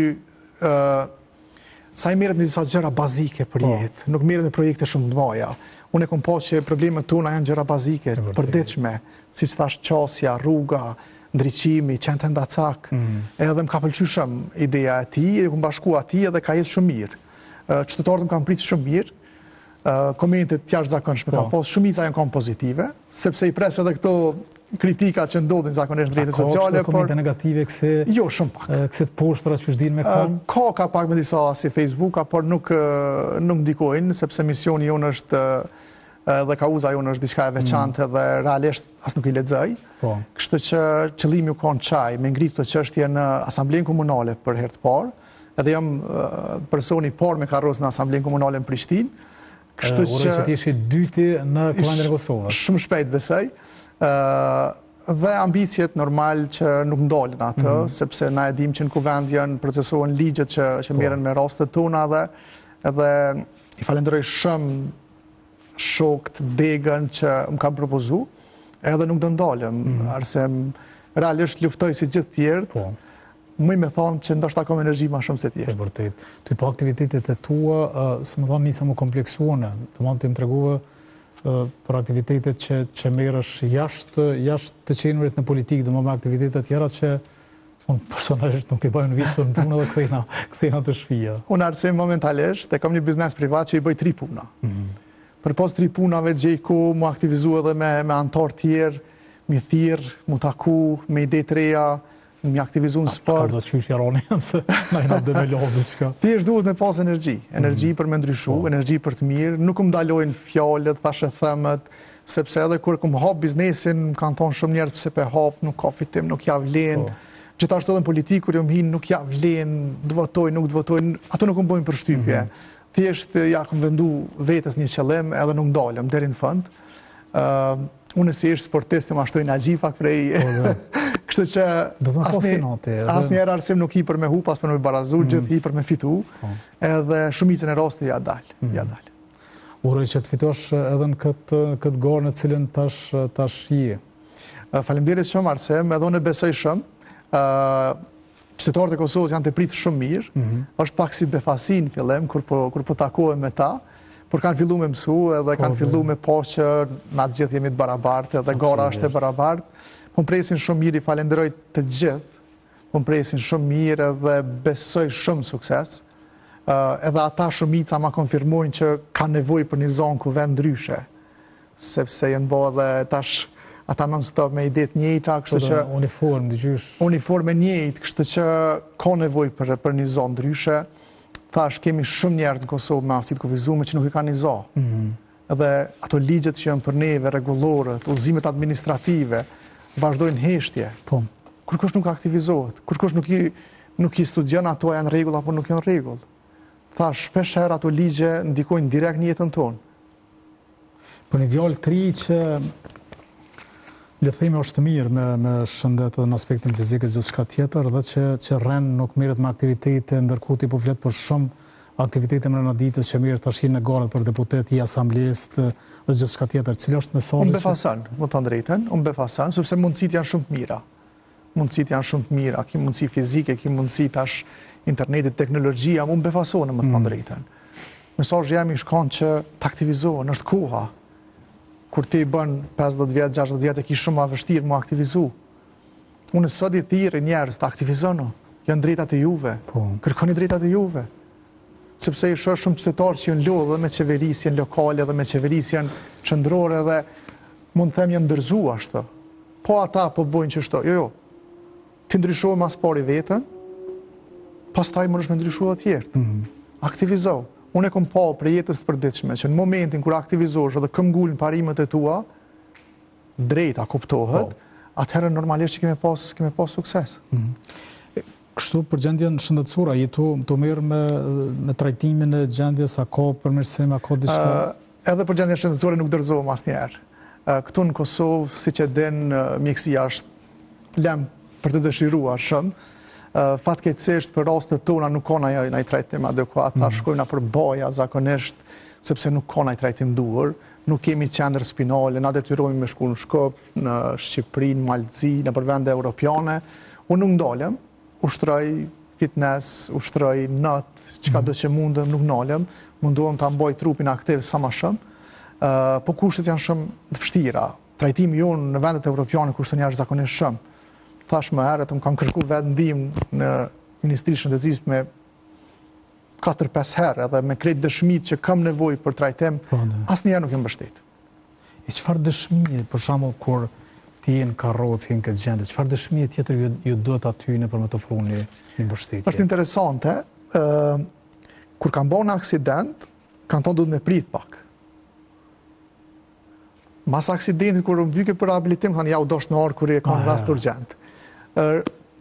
sa i merret me disa gjëra bazike për jetë, nuk merret me projekte shumë mëdha. Unë e kam pa që problemet tona janë gjëra bazike, përditshme, siç thash qasja, rruga, ndriçimi, qendra ndacak. Edhe më ka pëlqyer shumë ideja e tij, e kam bashkuar atij edhe ka jetë shumë mirë. Qytetarët më kanë pritur shumë mirë. Komentet të jashtëzakonshme ka pas, shumica janë kanë pozitive, sepse i pres edhe këto kritika që ndodhin zakonisht në rrjetet sociale, por komente negative këse jo shumë pak. Këse të poshtra që shdin me kanë. Ka pak me disa si Facebook, por nuk ndikojnë, sepse misioni jonë është dhe kauza jonë është diçka e veçantë dhe realisht as nuk i lexoj. Kështu që qëllimi u kon çaj me ngritë këtë çështje në Asamblenë Komunale për herë të parë, edhe jam personi i parë me karrocë në Asamblenë Komunale në Prishtinë. Kështu që ti ishi dyti në Kuvendin e Kosovës. Shumë shpejt besoj. Dhe ambicjet normal që nuk ndalën atë, sepse na e dim që në Kuvend janë procesohen ligjet që merren me rastet tona edhe i falenderoj shumë shokët degën që më kanë propozu, edhe nuk do ndalëm, arse realisht luftoj si gjithë tjerët, më i me thonë që ndoshta kam energji ma shumë se tjerë. Vërtet. Ty po aktivitetet e tua, së më thonë nisa më kompleksuone, të mund të më treguve për aktivitetet që merresh jashtë të qenurit në politikë, dhe më me aktivitetet tjera që unë personalisht nuk i bëjnë visën në punë dhe kthejna të shpia. Unë arsim momentalisht, e kam një biznes privat që i bëj 3 puna. Për pos 3 punave gjejku, mu aktivizu edhe me antar tjerë, mi thirë, mu taku, me ide të reja, mi aktivizu në sport. Ka qysh jaroni, se na jena dhe me lovë qka. Thjesht duhet me pas energji për me ndryshu, energji për të mirë, nuk më dalojnë fjallet, thashe thëmët, sepse edhe kur këm hap biznesin, më kanë thonë shumë njerët pëse pe hap, nuk ka fitim, nuk ja vlen, gjithashtu edhe në politikë, kur jom hinë, nuk ja vlen, dëvotoj, nuk dëvotoj, ato nuk më bojnë për shtypje. Thjesht ja këm vendu vetës një qëllim, edhe nuk dalëm, deri në fund. Unë si ishtë sportist, më ashtojnë a gjifak prej... Kështu që asnjëherë arsim nuk hi për me hu, pas për me barazu, gjithë hi për me fitu, edhe shumicën e rastë ja dalë. Uroj që të fitosh edhe në këtë garë në cilën tash je. Faleminderit shumë arsim, edhe unë besoj shumë. Qytetarët e Kosovës janë të pritë shumë mirë, është pak si befasi në fillim, kur po takohem me ta, por kanë fillu me mësu edhe kanë fillu me po që na të gjithë jemi të barabartë edhe gara është e barabartë. Po më presin shumë mirë, i falenderoj të gjithë, po më presin shumë mirë edhe besoj shumë sukses. Edhe ata shumica ma konfirmojnë që ka nevoj për një zonë ku vend ndryshe, sepse jënë bo edhe tash ata non-stop me idet njëjta, kështu që... Uniforme njëjt, kështu që ka nevoj për një zonë ndryshe. Tash kemi shumë njerëz në Kosovë me aftësitë kufizume që nuk i kanë një zonë. Edhe ato ligjet që janë për neve, rregullorët, udhëzimet administrative, vazhdojnë heshtje. Kur kush nuk aktivizohet, kur kush nuk i studion ato janë rregull apo nuk janë rregull. Thash, shpesh herë ato ligje ndikojnë direkt në jetën tonë. Për një djalë të ri që le të themi është mirë me shëndet edhe në aspektin fizik e gjithçka tjetër, dhe që rren nuk merret me aktivitete, ndërkohë ti po flet për shumë aktivitete më në ditës që merret tash në garët për deputet i asamblesë dhe gjithçka tjetër. Cili është mesazhi? Unë befason, më të drejtën, unë befason, sepse mundësitë janë shumë të mira. Mundësitë janë shumë të mira, ki mundësi fizike, ki mundësi tash internetit, teknologjia, unë befason më të drejtën. Mesazhi jam i shkon që të aktivizohen, është koha. Kur ti bën 50 vjet, 60 vjet e ki shumë ma vështirë mu aktivizu. Unë sot i thirrë njerëz të aktivizono, janë drejtat e juve, kërkoni drejtat e juve. Sepse i shoh shumë qytetarë që janë lodhë me qeverisjen lokale dhe me qeverisjen qendrore dhe mund të them janë ndërzu ashtu. Po ata po bojnë që shto, jo. Ti ndryshohe mas pari vetën, pastaj mund është me ndryshu dhe tjertë. Aktivizo. Unë e kom pa për jetës të përditshme, që në momentin kër aktivizosh edhe këmgullin parimet e tua, drejta kuptohet, atëherë normalisht që kemi pas sukses. Kështu për gjendjen shëndetësore, jetu të merë me trajtimin e gjendjes, a ka përmirësim, a ka diçka? Edhe për gjendjen shëndetësore nuk dërzohem asnjëherë. Këtu në Kosovë, si që den mjekësia është lem për të dëshiruar shumë. Fatkeqësisht për rastet tona nuk ka ndonjë trajtim adekuat, shkojmë për baja zakonisht sepse nuk ka ndonjë trajtim duhur, nuk kemi qendër spinale, na detyrohemi me shku në Shkop, në Shqipëri, në Maltzi, në vende europiane. Unë nuk ndalem, ushtroj fitness, ushtroj not, çka do që mundem, nuk ndalem, mundohem ta mbaj trupin aktiv sa më shumë. Po kushtet janë shumë të vështira. Trajtimi jonë në vendet europiane kushton jashtëzakonisht shumë. Thash më herët, kam kërku vetë ndihmë në Ministri Shëndetësisë me 4-5 herë, edhe me krejt dëshmit që kam nevojë për trajtim, asnjëherë nuk jam mbështet. E çfarë dëshmie, për shembull, kur ti je në karrocë, në këtë gjendje, çfarë dëshmie tjetër ju duhet aty për me të ofruar një mbështetje? Është interesante, kur kam bën aksident, kanë thonë duhet me prit pak. Mas aksidentit, kur më vyke për rehabilitim, kanë ja u dosh në orë kur e kanë rast urgjent.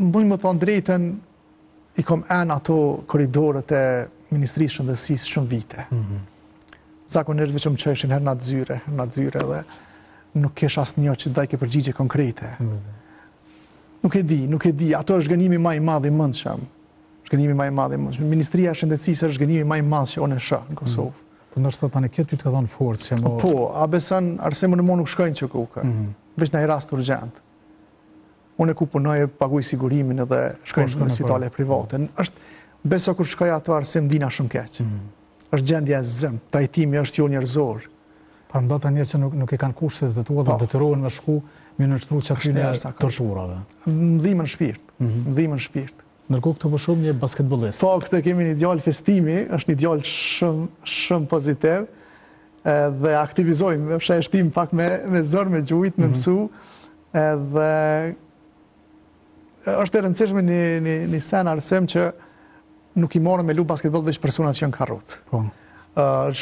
Mund më thonë drejtën, i kom ato koridorët e Ministrisë Shëndetësisë shumë vite. Zakonisht veçëm çëshin herë në zyre dhe nuk kesh asnjë që daj ke përgjigje konkrete. Nuk e di, ato është gënimi më i madh i mendshëm. Ministria e Shëndetësisë është gënimi më i madh që unë shoh në Kosovë. Po ndoshta tani kjo ty të ka dhënë forcë që Po, a beson arsimën e nuk shkojnë që kuka. Veç në rast urgjent. Unë ku punoj paguaj sigurimin edhe shkoj në spitale private. Beso kur shkoj ato arsim dina shumë keq. Është gjendja e zëm, trajtimi është jo njerëzor. Prandaj tani që nuk e kanë kushtet e tua dhe detyrohen me shku me nënshtruar çaty në torturave. Ndihmën shpirt. Ndërkohë këtu po shohim një basketbollist. Po, këtë kemi një djalë festimi, është një djalë shumë pozitiv, dhe aktivizojmë, shtim pak me zor, me gjujt, me mësu, edhe është e rëndësishme një sen arsim që nuk i morën me lu basketbol veç personat që janë karrocë.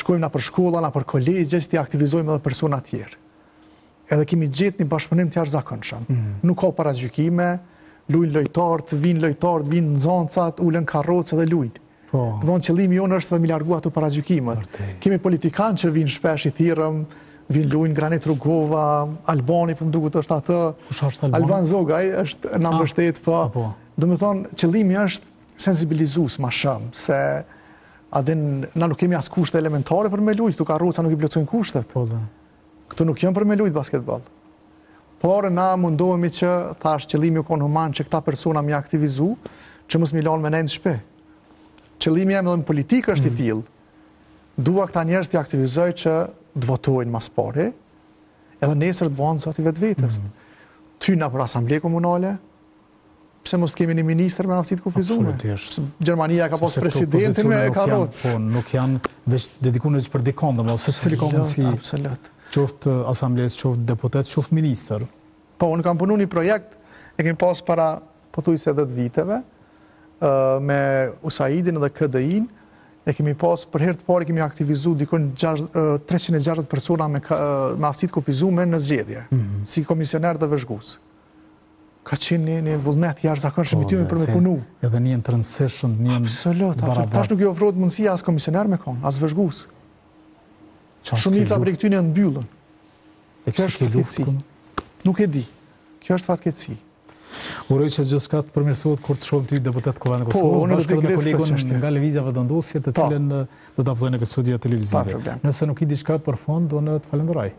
Shkojmë na për shkolla, na për kolegje, që t'i aktivizojmë edhe persona tjerë. Edhe kemi gjetë një bashkëpunim të jashtëzakonshëm. Nuk ka paragjykime, lujnë lojtarët, vinë nxënësat, ulën karrocë dhe lujnë. Të vonë qëllimi jonë është dhe mi largu ato paragjykimet. Kemi politikanë që vinë shpesh i thirrëm, vinë lujnë Granit Rugova, Albani për më duket është atë. Kush është Albani? Alban Zogaj është në mbështet, po. Do me thonë, qëllimi është sensibilizues ma shumë, se na nuk kemi as kushte elementare për me lujtë, tu karroca nuk i plotësojnë kushtet. Këtu nuk janë për me lujtë basketball. Por na mundohemi që, thash, qëllimi u konë human që këta persona mi aktivizu, që mos mi lanë me nejnë shpe. Qëllimi jam edhe në politikë është i tillë. Dua këta njerëz të aktivizoj që të votojnë mas pari, edhe nesër të bëhen zoti vetvetes. Ty na për asamble komunale, pse mos kemi një ministër me aftësi të kufizuar? Gjermania ka pas presidentin me karrocë. Po, nuk janë veç dedikuar për dikon, domos secili ka mundësi. Qoftë asambles, qoftë deputet, qoftë ministër. Po, unë kam punu një projekt, e kemi pas para pothuajse 10 viteve, me USAID-in dhe KDI-n, e kemi pas për herë të parë kemi aktivizu dikon 360 persona me aftësi të kufizuar në zgjedhje, si komisioner dhe vëzhgues. Ka qenë një vullnet jashtëzakonshëm i tyre për me punu. Edhe një të rëndësishëm, një absolut. Tash nuk i ofrohet mundësia as komisioner me kon, as vëzhgues. Shumica prej këtyre janë mbyllën. Kjo është fatkeqësi. Nuk e di. Kjo është fatkeqësi. Uroj që gjithçka të përmirësohet kur të shohim ty deputet Kuvendit të Kosovës bashkë me kolegun nga lëvizja vendosje, të cilën do ta vëllojnë në studio televizive. Nëse nuk i di çka për fond, do në të falenderoj.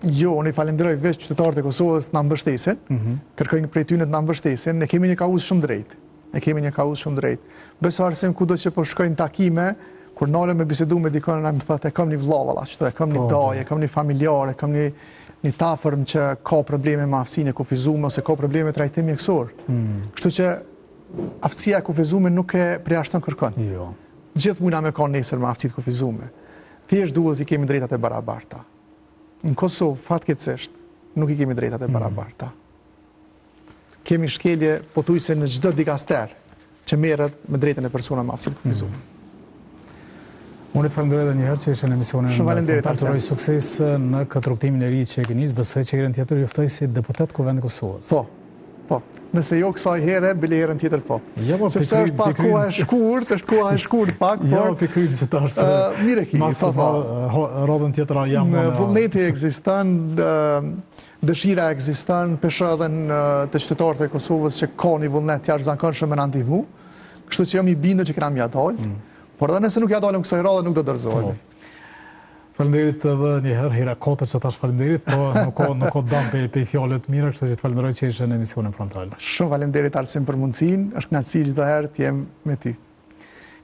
Jo, unë i falenderoj veç qytetarët e Kosovës të na mbështesin, kërkojnë prej tyre të na mbështesin, ne kemi një kauzë shumë drejt. Besoj arsim kudo që po shkojnë takime, kur nalem me bisedu me dikon, na më thotë e kam një vëlla valla, e kam një daje, e kam një familjar, e kam një tafërm që ka probleme me aftësinë e kufizuar ose ka probleme me trajtim mjekësor. Kështu që aftësia e kufizuar nuk e përjashton kërkon. Jo. Gjithë mundna me kanë nesër me aftësi të kufizuar. Thjesht duhet i kemi drejtat e barabarta. Në Kosovë, fatkeqësisht, nuk i kemi drejtat e barabarta. Kemi shkelje pothuajse në çdo dikaster që merret me drejtën e persona me aftësi të kufizuar. Unë të falenderoj edhe një herë që ishe në emisionin. Shumë faleminderit. Uroj sukses në këtë rrugtimin e ri që e keni, besoj që herën tjetër ju ftoj si deputet Kuvendit të Kosovës. po. Nëse jo kësaj here, bile herën tjetër po. Sepse është pak koha e shkurt pak, por... Ja, pikrim që ta është... Mire ki, rodën tjetër a jam... Vullneti eksiston, dëshira eksiston, pesha edhe të qytetarët e Kosovës që ka një vullnet të jashtëzakonshëm me na ndihmu, kështu që jam i bindur që kena mja dalë, por edhe nëse nuk ja dalëm kësaj radhe, nuk do dorëzohemi. Falenderit edhe njëherë, hera 4 që tash falenderit, po nuk ka dam pe fjallet mira, kështu që të falenderoj që ishe në emisionin frontal. Shumë falenderit Arsim për mundësin, është knatësi çdo herë të jem me ty.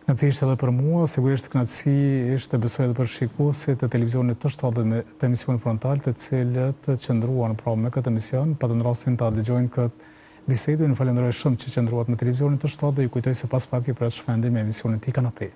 Knatësi ishte edhe për mua, sigurisht knatësi ishte besoj edhe për shikuesit e televizionit të shtadit me të emisionin frontal, të cilët qëndruan pra me këtë emision, pa të në rastin ta dëgjojnë këtë bisedë. Unë falenderoj shumë që qëndruat me televizionin të shtadit, ju kujtoj se pas pak i për të shpendim me emisionin ti kanapé.